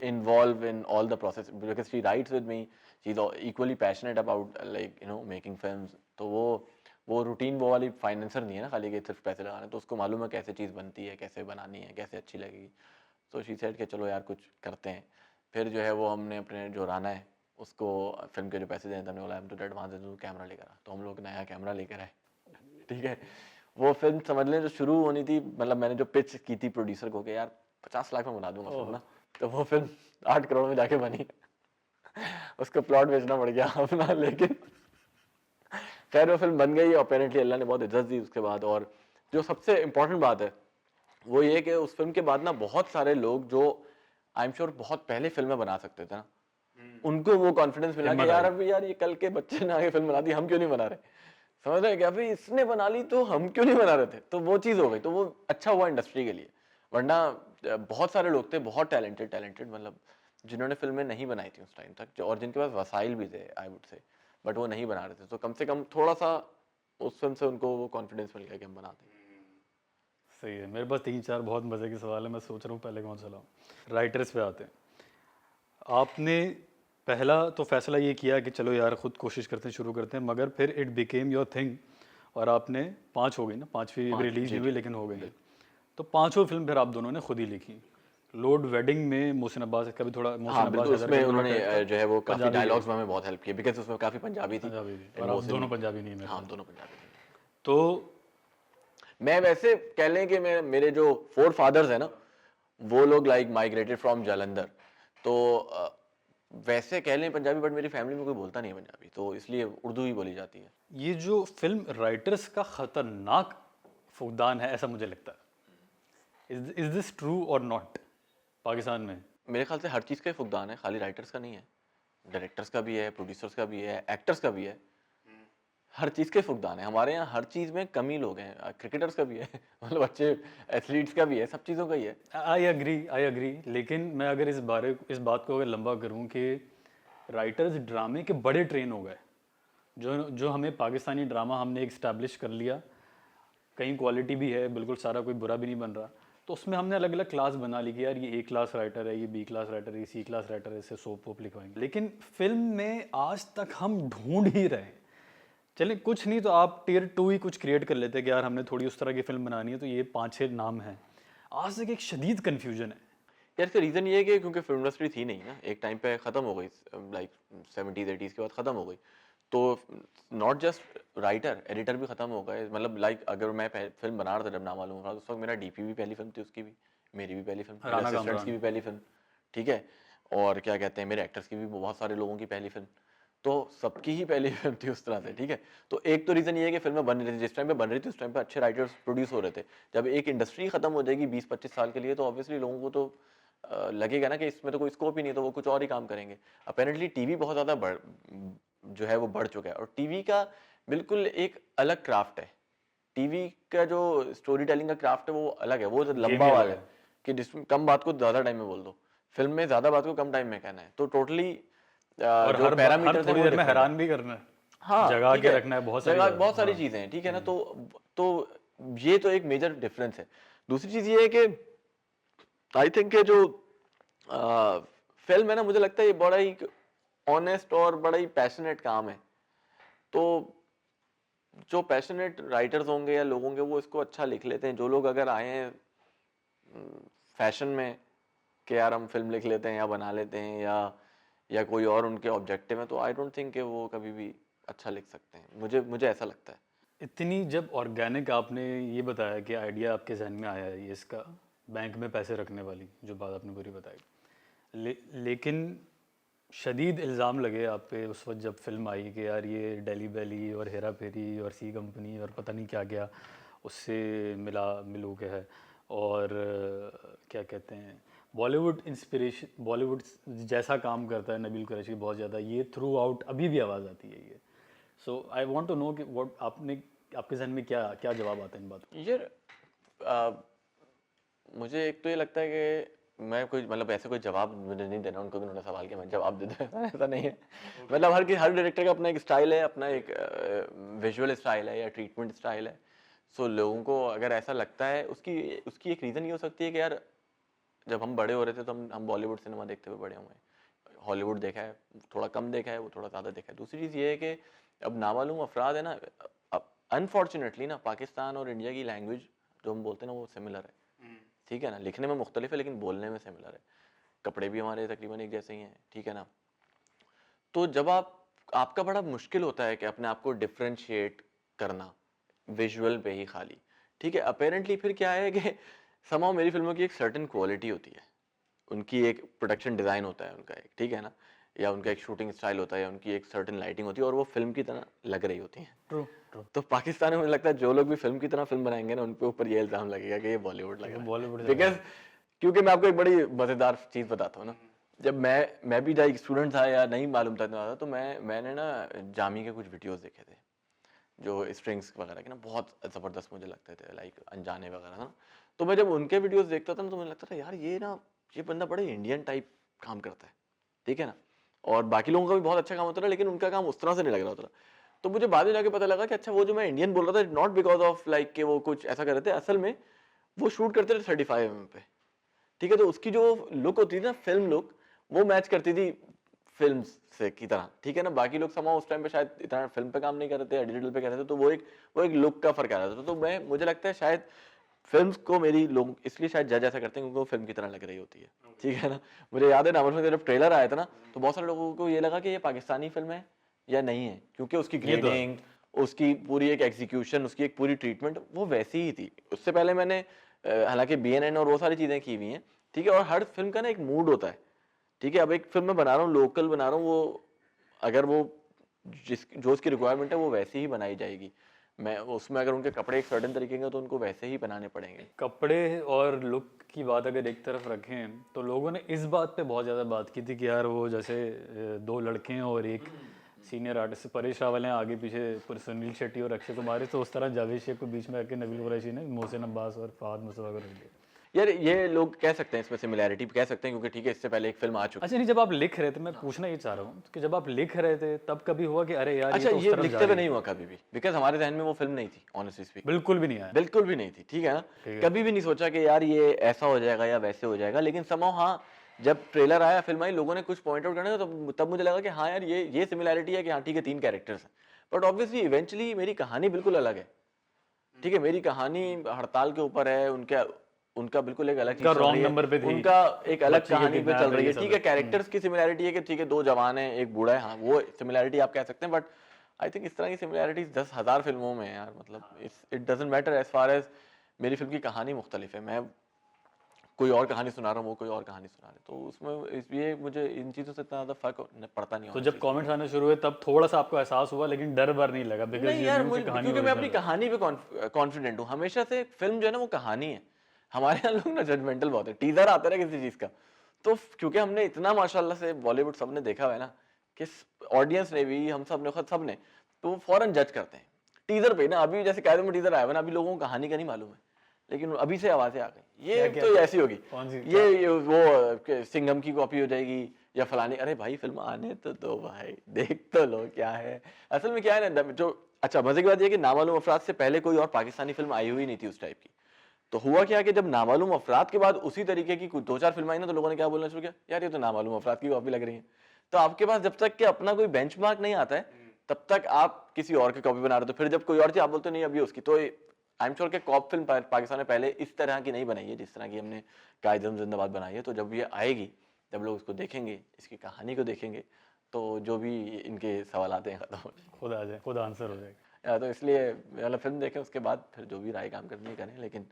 involve in all the process because she writes with me, she is equally passionate about like you know making films. तो वो रूटीन वो वाली फाइनेंसर नहीं है ना खाली कि सिर्फ पैसे लगाना। तो उसको मालूम है कैसे चीज़ बनती है, कैसे बनानी है, कैसे अच्छी लगेगी। तो शी सेड कि चलो यार कुछ करते हैं। फिर जो है वो हमने अपने जो राना है उसको फिल्म के जो पैसे देने थे हमने बोला हम तो एडवांस दे दूँ, कैमरा लेकर आ। तो हम लोग नया कैमरा लेकर आए, ठीक है। वो फिल्म समझ लें जो शुरू होनी थी, मतलब मैंने जो पिच की थी प्रोड्यूसर को कि यार 50 लाख में बना दूंगा फिल्म ना, तो वो फिल्म 8 करोड़ में जाके बनी। उसका प्लॉट बेचना पड़ गया अपना, लेकिन खैर वो फिल्म बन गई। अपेरेंटली अल्लाह ने बहुत इज्जत दी उसके बाद। और जो सबसे इम्पोर्टेंट बात है वो ये कि उस फिल्म के बाद ना बहुत सारे लोग जो आई एम श्योर बहुत पहले फिल्में बना सकते थे ना, उनको वो कॉन्फिडेंस मिला कि यार अभी यार ये कल के बच्चे ने आगे फिल्म बना दी, हम क्यों नहीं बना रहे। समझ रहे हैं क्या, अभी इसने बना ली तो हम क्यों नहीं बना रहे थे। तो वो चीज़ हो गई, तो वो अच्छा हुआ इंडस्ट्री के लिए। वरना बहुत सारे लोग थे बहुत टैलेंटेड मतलब जिन्होंने फिल्में नहीं बनाई थी उस टाइम तक, और जिनके पास वसाइल भी थे आई वुड से, बट वो नहीं बना रहे थे। तो कम से कम थोड़ा सा उस फिल्म से उनको वो कॉन्फिडेंस मिल गया कि हम बनाते हैं। सही है। मेरे पास 3-4 बहुत मज़े के सवाल है, मैं सोच रहा हूँ पहले कौन सा लाऊं। राइटर्स पे आते हैं। आपने पहला तो फैसला ये किया कि चलो यार खुद कोशिश करते हैं, शुरू करते हैं, मगर फिर इट बिकेम योर थिंग और आपने 5 हो गई ना, 5वीं अभी रिलीज नहीं हुई लेकिन हो गई। तो 5वीं फिल्म फिर आप दोनों ने खुद ही लिखी। लोड वेडिंग में मोहसिन अब्बास का भी थोड़ा, मोहसिन अब्बास बिल्कुल, उसमें हैदर का उन्होंने character जो है वो काफ़ी पंजाबी डायलॉग्स में हमें बहुत हेल्प की, बिकॉज उसमें काफ़ी पंजाबी थी। पंजाबी थी And और आप मोहसिन- दोनों पंजाबी नहीं है मेरे हाँ, ख्याल दोनों पंजाबी थे। तो मैं वैसे कह लें कि मेरे जो 4 फादर्स हैं ना, वो लोग लाइक माइग्रेटेड फ्रॉम जालंधर, तो वैसे कह लें पंजाबी, बट मेरी फैमिली में कोई बोलता नहीं है पंजाबी, तो इसलिए उर्दू ही बोली जाती है। ये जो फिल्म राइटर्स का खतरनाक फुकदान है ऐसा मुझे लगता है। इज दिस ट्रू और नॉट पाकिस्तान में? मेरे ख्याल से हर चीज़ का ही फुकदान है, खाली राइटर्स का नहीं है। डायरेक्टर्स का भी है, प्रोड्यूसर्स का भी है, एक्टर्स का भी है, हर चीज़ के फुकदान है। हमारे यहाँ हर चीज़ में कमी लोग हैं, क्रिकेटर्स का भी है मतलब अच्छे एथलीट्स का भी है, सब चीज़ों का ही है। आई एग्री, लेकिन मैं अगर इस बात को अगर लंबा करूं कि राइटर्स ड्रामे के बड़े ट्रेन हो गए, जो हमें पाकिस्तानी ड्रामा हमने एक इस्टेब्लिश कर लिया, कहीं क्वालिटी भी है, बिल्कुल सारा कोई बुरा भी नहीं बन रहा, तो उसमें हमने अलग अलग क्लास बना ली कि यार ये A क्लास राइटर है, ये B क्लास राइटर है, ये C क्लास राइटर है, इससे सोप वोप लिखवाएंगे। लेकिन फिल्म में आज तक हम ढूंढ ही रहे हैं। चलें कुछ नहीं तो आप टियर 2 ही कुछ क्रिएट कर लेते कि यार हमने थोड़ी उस तरह की फिल्म बनानी है, तो ये 5-6 नाम हैं। आज तक एक शदीद कन्फ्यूजन है। यार इसका रीज़न ये है कि क्योंकि फिल्म इंडस्ट्री थी नहीं ना, एक टाइम पे ख़त्म हो गई, लाइक 70s 80s के बाद ख़त्म हो गई। तो नॉट जस्ट राइटर, एडिटर भी ख़त्म हो गए। मतलब लाइक अगर मैं फिल्म बना रहा था जब नामालूम था, उस वक्त मेरा डीपी भी पहली फिल्म थी, उसकी भी, मेरी भी पहली फिल्म, मेरे राना असिस्टेंट्स कामरान। की भी पहली फिल्म, ठीक है, और क्या कहते हैं मेरे एक्टर्स की भी बहुत सारे लोगों की पहली फिल्म, तो सबकी ही पहली फिल्म थी उस तरह से, ठीक है। तो एक तो रीज़न ये है कि फिल्में बन रही थी, जिस टाइम पे बन रही थी उस टाइम पे अच्छे राइटर्स प्रोड्यूस हो रहे थे। जब एक इंडस्ट्री ख़त्म हो जाएगी 20-25 साल के लिए, तो ऑब्वियसली लोगों को तो लगेगा ना कि इसमें तो कोई स्कोप ही नहीं, तो वो कुछ और ही काम करेंगे। अपेरेंटली टीवी बहुत ज़्यादा जो है वो बढ़ चुका है, और टीवी का बिल्कुल एक अलग क्राफ्ट है। टीवी का जो स्टोरी टेलिंग का क्राफ्ट है वो अलग है, वो जो लंबा ही वाला अलग है कि जिसमें कम बात को ज़्यादा टाइम में बोल दो, फिल्म में ज़्यादा बात को कम टाइम में कहना है। तो टोटली और जो हर पैरामीटर्स हैं थोड़ी वो देर में different है। हैरान भी करना है, हाँ, जगा ठीक के है, रखना है, बहुत सारी बहुत सारी हाँ। चीज़ें हैं, ठीक है ना। तो ये तो एक मेजर डिफरेंस है। दूसरी चीज़ ये है कि आई थिंक कि जो फिल्म है ना, मुझे लगता है ये बड़ा ही ऑनेस्ट और बड़ा ही पैशनेट काम है। तो जो पैशनेट राइटर्स होंगे या लोग होंगे वो इसको अच्छा लिख लेते हैं। जो लोग अगर आए हैं फैशन में कि यार हम फिल्म लिख लेते हैं या बना लेते हैं, या कोई और उनके ऑब्जेक्टिव है, तो आई डोंट थिंक कि वो कभी भी अच्छा लिख सकते हैं। मुझे ऐसा लगता है। इतनी जब ऑर्गेनिक आपने ये बताया कि आइडिया आपके जहन में आया है ये इसका, बैंक में पैसे रखने वाली जो बात आपने पूरी बताई, लेकिन शदीद इल्ज़ाम लगे आप पे उस वक्त जब फिल्म आई कि यार ये डेली बैली और हेरा फेरी और सी कंपनी और पता नहीं क्या क्या उससे मिलू के है, और क्या कहते हैं बॉलीवुड इंस्पिरेशन, बॉलीवुड जैसा काम करता है नबील कुरैशी बहुत ज़्यादा, ये थ्रू आउट अभी भी आवाज़ आती है ये। सो आई वांट टू नो कि व्हाट आपके जहन में क्या जवाब आता है इन बातों? यार मुझे एक तो ये लगता है कि मैं कोई मतलब ऐसे कोई जवाब मुझे नहीं देना उनको, उन्होंने सवाल किया मैं जवाब दे दूँ ऐसा नहीं है। मतलब हर डायरेक्टर का अपना एक स्टाइल है, अपना एक विजुअल स्टाइल है या ट्रीटमेंट स्टाइल है। सो लोगों को अगर ऐसा लगता है, उसकी एक रीज़न ये हो सकती है कि यार जब हम बड़े हो रहे थे तो हम बॉलीवुड सिनेमा देखते हुए बड़े हुए हैं। हॉलीवुड देखा है, थोड़ा कम देखा है, वो थोड़ा ज़्यादा देखा है। दूसरी चीज़ ये है कि अब नामालूम अफराद है ना, अनफॉर्चुनेटली ना पाकिस्तान और इंडिया की लैंग्वेज जो हम बोलते हैं ना वो सिमिलर है, ठीक है ना। लिखने में मुख्तलिफ है लेकिन बोलने में सिमिलर है। कपड़े भी हमारे तकरीबन एक जैसे ही हैं, ठीक है ना। तो जब आपका बड़ा मुश्किल होता है कि अपने आप को डिफ्रेंशिएट करना विजुअल पे ही खाली, ठीक है। अपेरेंटली फिर क्या है कि समाउ मेरी फिल्मों की एक सर्टेन क्वालिटी होती है, उनकी एक प्रोडक्शन डिज़ाइन होता है उनका एक, ठीक है ना। या उनका एक शूटिंग स्टाइल होता है या उनकी एक सर्टेन लाइटिंग होती है और वो फिल्म की तरह लग रही होती है। True true. तो पाकिस्तान में मुझे लगता है जो लोग भी फिल्म की तरह फिल्म बनाएंगे ना, उन पे ऊपर ये इल्जाम लगेगा कि ये बॉलीवुड लग रहा है। बॉलीवुड बिकॉज क्योंकि मैं आपको एक बड़ी मजेदार चीज बताता हूँ ना, जब मैं भी जब स्टूडेंट था या नहीं मालूम था तो मैंने ना जामी के कुछ वीडियोस देखे थे जो स्ट्रिंग्स वगैरह के ना बहुत ज़बरदस्त मुझे लगते थे, लाइक अनजाने वगैरह ना। तो मैं जब उनके वीडियोस देखता था ना तो मुझे लगता था यार ये बंदा बड़े इंडियन टाइप काम करता है, ठीक है ना। और बाकी लोगों का भी बहुत अच्छा काम होता था लेकिन उनका काम उस तरह से नहीं लग रहा होता था। तो मुझे बाद में जाके पता लगा कि अच्छा वो जो मैं इंडियन बोल रहा था नॉट बिकॉज ऑफ लाइक कि वो कुछ ऐसा कर रहे थे, असल में वो शूट करते थे 35mm पे, ठीक है। तो उसकी जो लुक होती थी ना, फिल्म लुक, वो मैच करती थी फिल्म से की तरह, ठीक है ना। बाकी लोग समा उस टाइम पे शायद इतना फिल्म पे काम नहीं कर रहे थे, डिजिटल पे कर रहे थे, तो वो एक लुक का फर्क आ रहा था। तो मुझे लगता है शायद फिल्म्स को मेरी लोग इसलिए शायद जज ऐसा करते हैं क्योंकि वो फिल्म की तरह लग रही होती है, ठीक है ना। मुझे याद है नामल में जब ट्रेलर आया था ना तो बहुत सारे लोगों को ये लगा कि ये पाकिस्तानी फिल्म है या नहीं है, क्योंकि उसकी ग्रेडिंग, उसकी पूरी एक एग्जीक्यूशन, उसकी एक पूरी ट्रीटमेंट वो वैसी ही थी। उससे पहले मैंने हालांकि BNN और वो सारी चीज़ें की हुई हैं, ठीक है। और हर फिल्म का ना एक मूड होता है, ठीक है। अब एक फिल्म मैं बना रहा हूँ, लोकल बना रहा हूँ, वो अगर वो जो उसकी रिक्वायरमेंट है वो वैसे ही बनाई जाएगी। मैं उसमें अगर उनके कपड़े एक सर्टेन तरीके के तो उनको वैसे ही बनाने पड़ेंगे। कपड़े और लुक की बात अगर एक तरफ रखें तो लोगों ने इस बात पे बहुत ज़्यादा बात की थी कि यार वो जैसे दो लड़के हैं और एक सीनियर आर्टिस्ट परेश रावल हैं, आगे पीछे पूरे सुनील शेट्टी और अक्षय कुमार है, तो उस तरह जावेद शेख को बीच में आके नबील कुरैशी ने मोहसिन अब्बास और फहद मुस्तफा को रख दिया। यार ये लोग कह सकते हैं इसमें सिमिलैरिटी कह सकते हैं क्योंकि ठीक है इससे पहले एक फिल्म आ चुकी है। अच्छा नहीं, जब आप लिख रहे थे, मैं पूछना ये चाह रहा हूँ कि जब आप लिख रहे थे तब कभी हुआ कि अरे यार अच्छा तो उस ये तरफ जा लिखते हुए रही नहीं हुआ कभी भी, बिकॉज हमारे जहन में वो फिल्म नहीं थी, ऑनेस्टली स्पीक है। बिल्कुल भी नहीं आया। बिल्कुल भी नहीं थी, ठीक है ना। कभी भी नहीं सोचा कि यार ये ऐसा हो जाएगा या वैसे हो जाएगा, लेकिन समहाउ हाँ जब ट्रेलर आया, फिल्म आई, लोगों ने कुछ पॉइंट आउट करने तब मुझे लगा कि हाँ यार ये सिमिलैरिटी है कि हाँ ठीक है 3 कैरेक्टर्स हैं, बट ऑब्वियसली इवेंचुअली मेरी कहानी बिल्कुल अलग है, ठीक है। मेरी कहानी हड़ताल के ऊपर है, उनका बिल्कुल एक अलग चीज चल रही है, नंबर पे थी, उनका एक अलग बच्ची के कहानी पे kidnap चल है, रही है, ये सब ठीक है। कैरेक्टर्स की सिमिलैरिटी है कि ठीक है 2 जवान हैं एक बूढ़ा है, हाँ वो सिमिलैरिटी आप कह सकते हैं, बट आई थिंक इस तरह की सिमिलैरिटीज 10,000 फिल्मों में है यार, मतलब it doesn't matter as far as मेरी फिल्म की कहानी मुख्तलिफ है, मैं कोई और कहानी सुना रहा हूँ, वो कोई और कहानी सुना रहे, तो उसमें ये मुझे इन चीज़ों से इतना ज़्यादा फर्क पड़ता नहीं। तो जब कमेंट्स आने शुरू हुए तब थोड़ा सा आपको एहसास हुआ, लेकिन डर वर नहीं लगा? बिकॉज़ नहीं यार क्योंकि मैं अपनी कहानी पे कॉन्फिडेंट हूँ हमेशा से। फिल्म जो है ना वो कहानी है, हमारे यहाँ लोग ना जजमेंटल बहुत है, टीजर आता है किसी चीज़ का, तो क्योंकि हमने इतना माशाल्लाह से बॉलीवुड सबने देखा हुआ है ना, कि ऑडियंस ने भी, हम सब ने, खुद सब ने, तो फौरन जज करते हैं टीजर पे ना। अभी जैसे कायदे में टीजर आया हुआ ना, अभी लोगों को कहानी का नहीं मालूम है, लेकिन अभी से आवाजें आ गई ये तो ऐसी होगी, ये वो सिंघम की कॉपी हो जाएगी या फलानी। अरे भाई फिल्म आने तो दो भाई, देख तो लो क्या है असल में, क्या है ना जो अच्छा मजे की बात ये कि नामालूम अफराद से पहले कोई और पाकिस्तानी फिल्म आई हुई नहीं थी उस टाइप की। तो हुआ क्या कि जब नामालूम अफराद के बाद उसी तरीके की 2-4 फिल्म आई ना, तो लोगों ने क्या बोलना शुरू किया, यार ये तो नामालूम अफराद की कॉपी लग रही है। तो आपके पास जब तक कि अपना कोई बेंचमार्क नहीं आता है तब तक आप किसी और की कॉपी बना रहे हो, तो फिर जब कोई और चीज आप बोलते नहीं अभी उसकी, तो आई एम श्योर कि कॉप फिल्म पाकिस्तान में पहले इस तरह की नहीं बनाई है जिस तरह की हमने कायदम जिंदाबाद बनाई है। तो जब ये आएगी, जब लोग इसको देखेंगे, इसकी कहानी को देखेंगे, तो जो भी इनके सवाल आते हैं खत्म हो जाए, खुद आ जाए, खुद आंसर हो जाएगा। तो इसलिए मतलब फिल्म देखें, उसके बाद फिर जो भी राय काम करनी है करें, लेकिन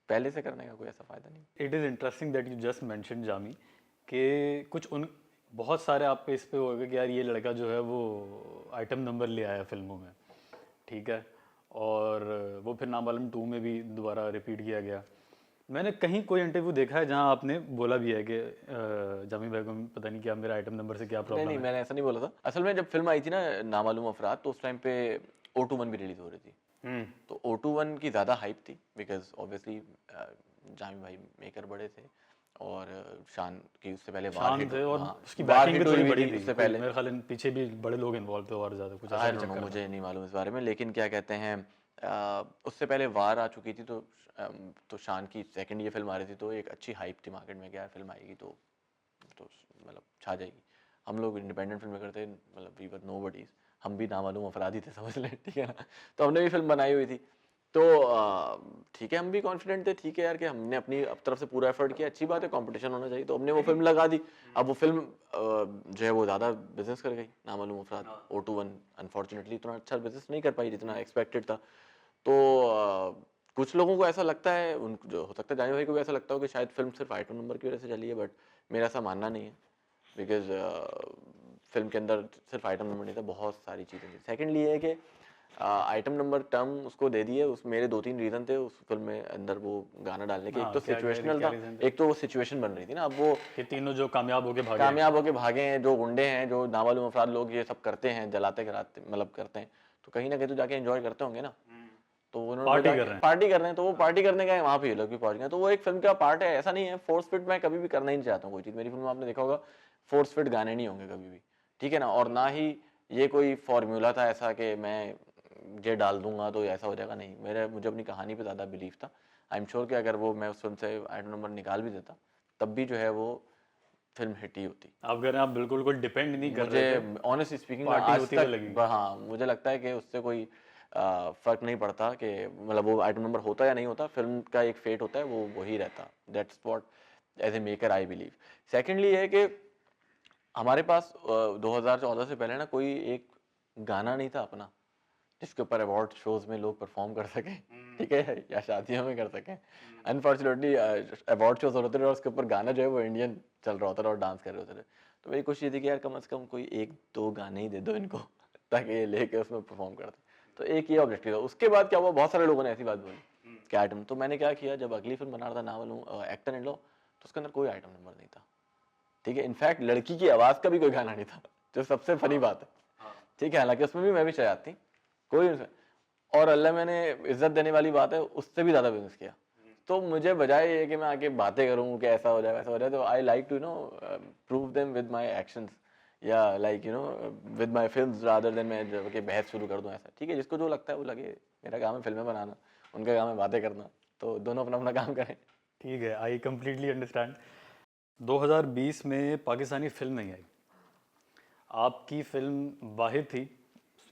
पहले से करने का कोई ऐसा फायदा नहीं। It is interesting that you just mention Jami कि कुछ उन बहुत सारे आप पे इस पे होगा कि यार ये लड़का जो है वो आइटम नंबर ले आया फिल्मों में, ठीक है, और वो फिर नामालूम 2 में भी दोबारा रिपीट किया गया। मैंने कहीं कोई इंटरव्यू देखा है जहां आपने बोला भी है कि जामी भाई को पता नहीं क्या मेरा आइटम नंबर से क्या प्रॉब्लम है। नहीं मैंने ऐसा नहीं बोला था। असल में जब फिल्म आई थी ना नामालूम अफराद, तो उस टाइम पे O21 भी रिलीज हो रही थी, तो O21 की ज़्यादा हाइप थी बिकॉज ऑब्वियसली जामी भाई मेकर बड़े थे और शान की उससे पहले वार हिट थे और हाँ, उसकी वार बैकिंग हिट भी हुई थोड़ी हुई बड़ी थी थी उससे पहले। मेरे ख्याल पीछे भी बड़े लोग इन्वॉल्व थे और ज़्यादा कुछ ऐसा चक्कर मुझे नहीं मालूम इस बारे में, लेकिन क्या कहते हैं उससे पहले वार आ चुकी थी, तो शान की सेकंड ये फिल्म आ रही थी, तो एक अच्छी हाइप थी मार्केट में, क्या फिल्म आएगी तो मतलब छा जाएगी। हम लोग इंडिपेंडेंट फिल्में करते, मतलब वी वर नोबडीज, हम भी नामालूम अफराद ही थे समझ लें, ठीक है ना। तो हमने भी फिल्म बनाई हुई थी, तो ठीक है हम भी कॉन्फिडेंट थे, ठीक है यार कि हमने अपनी तरफ से पूरा एफर्ट किया, अच्छी बात है, कंपटीशन होना चाहिए, तो हमने वो फिल्म लगा दी। अब वो फिल्म जो है वो ज़्यादा बिजनेस कर गई, नामालूम अफराद। O21 अनफॉर्चुनेटली इतना अच्छा बिजनेस नहीं कर पाई जितना एक्सपेक्टेड था। तो कुछ लोगों को ऐसा लगता है, उनको जो हो सकता है जानी भाई को भी ऐसा लगता हो कि शायद फिल्म सिर्फ आइटम नंबर की वजह से चली है, बट मेरा ऐसा मानना नहीं है, बिकॉज फिल्म के अंदर सिर्फ आइटम नंबर नहीं था, बहुत सारी चीज़ें थी। सेकेंडली ये है कि आइटम नंबर टर्म उसको दे दिए, उस मेरे 2-3 रीज़न थे उस फिल्म में अंदर वो गाना डालने के। एक तो सिचुएशनल था, एक तो वो सिचुएशन बन रही थी ना, अब वो कि तीनों जो कामयाब होके भागे हैं, जो गुंडे हैं, जो नामालूम अफराद लोग ये सब करते हैं, जलाते कराते मतलब करते हैं, तो कहीं ना कहीं तो जाके एंजॉय करते होंगे ना। तो उन्होंने पार्टी कर रहे हैं, तो वो पार्टी करने का है, वहाँ पे ये लोग भी पहुंच गए। तो वो एक फिल्म का पार्ट है, ऐसा नहीं है फोर्स फिट मैं कभी भी करना ही नहीं चाहता हूँ कोई चीज़। मेरी फिल्म में आपने देखा होगा फोर्स फिट गाने नहीं होंगे कभी भी, ठीक है ना। और ना ही ये कोई फॉर्मूला था ऐसा कि मैं ये डाल दूंगा तो ऐसा हो जाएगा, नहीं। मुझे अपनी कहानी पे ज़्यादा बिलीव था। आई एम श्योर कि अगर वो मैं उस फिल्म से आइटम नंबर निकाल भी देता तब भी जो है वो फिल्म हिट ही होती। आप कह रहे हैं आप बिल्कुल कोई डिपेंड नहीं कर रहे थे, मुझे ऑनेस्टली स्पीकिंग पार्टी आज होती हुई तक लगी। हाँ मुझे लगता है कि उससे कोई फर्क नहीं पड़ता कि मतलब वो आइटम नंबर होता या नहीं होता, फिल्म का एक फेट होता है, वो वही रहता। That's what as a maker I believe. Secondly ये है कि हमारे पास 2014 से पहले ना कोई एक गाना नहीं था अपना जिसके ऊपर अवार्ड शोज में लोग परफॉर्म कर सकें, ठीक है, या शादियों में कर सकें। अनफॉर्चुनेटली अवार्ड शोज हो रहे थे और उसके ऊपर गाना जो है वो इंडियन चल रहा होता था और डांस कर रहे होते थे। तो मेरी कोशिश ये थी कि यार कम से कम कोई 1-2 गाने ही दे दो इनको ताकि ये लेके उसमें परफॉर्म करते। तो एक ये ऑब्जेक्टिव था। उसके बाद क्या हुआ, बहुत सारे लोगों ने ऐसी बात बोली कि आइटम, तो मैंने क्या किया, जब अगली फिल्म बना रहा था नावल एक्टर इन लॉ, तो उसके अंदर कोई आइटम नंबर नहीं था, ठीक है। इनफैक्ट लड़की की आवाज का भी कोई गाना नहीं था, जो सबसे फनी बात है, ठीक है। हालांकि उसमें भी मैं भी शायद थी, कोई उसमें, और अल्लाह मैंने इज्जत देने वाली बात है उससे भी ज्यादा बिजनेस किया। तो मुझे बजाय ये कि मैं आके बातें करूं कि ऐसा हो जाए वैसा हो जाए, तो I like to prove them with my actions, या like with my films rather than मैं कि बहस शुरू कर दूं ऐसा, ठीक है। जिसको जो लगता है वो लगे, मेरा काम है फिल्में बनाना, उनका काम है बातें करना, तो दोनों अपना अपना काम करें। ठीक है, आई कम्प्लीटली अंडरस्टैंड। 2020 में पाकिस्तानी फिल्म नहीं आई, आपकी फिल्म वाहिद थी।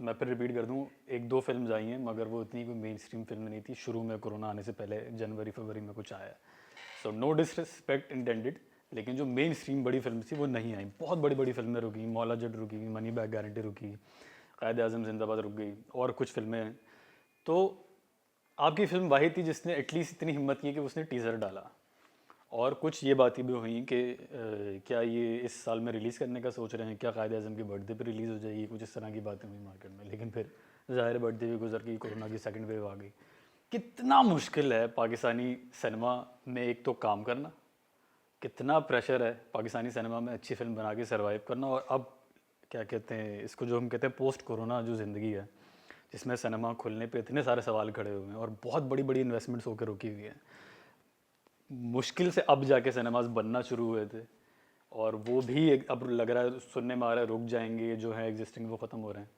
मैं फिर रिपीट कर दूं, 1-2 फिल्म्स आई हैं मगर वो इतनी कोई मेन स्ट्रीम फिल्म नहीं थी। शुरू में कोरोना आने से पहले जनवरी-फरवरी में कुछ आया, सो नो डिसरिस्पेक्ट इंटेंडेड, लेकिन जो मेन स्ट्रीम बड़ी फिल्म थी वो नहीं आई। बहुत बड़ी बड़ी फिल्में रुकी, मौला जट रुकी, मनी बैग गारंटी रुकी, कायद आज़म जिंदाबाद रुक गई, और कुछ फिल्में हैं। तो आपकी फिल्म वाहिद थी जिसने एटलीस्ट इतनी हिम्मत की कि उसने टीज़र डाला। और कुछ ये बातें भी हुई कि क्या ये इस साल में रिलीज़ करने का सोच रहे हैं, क्या कायद आज़म के बर्थडे पे रिलीज़ हो जाएगी, कुछ इस तरह की बातें हुई मार्केट में। लेकिन फिर ज़ाहिर बर्थडे भी गुजर गई, कोरोना की सेकंड वेव आ गई। कितना मुश्किल है पाकिस्तानी सिनेमा में एक तो काम करना, कितना प्रेशर है पाकिस्तानी सिनेमा में अच्छी फिल्म बना के सर्वाइव करना, और अब क्या कहते हैं इसको, जो हम कहते हैं पोस्ट कोरोना जो ज़िंदगी है, जिसमें सिनेमा खुलने पे इतने सारे सवाल खड़े हुए हैं और बहुत बड़ी बड़ी इन्वेस्टमेंट्स होकर रुकी हुई हैं। मुश्किल से अब जाके सिनेमाज बनना शुरू हुए थे, और वो भी अब लग रहा है, सुनने में आ रहा है, रुक जाएंगे, जो है एग्जिस्टिंग वो ख़त्म हो रहे हैं।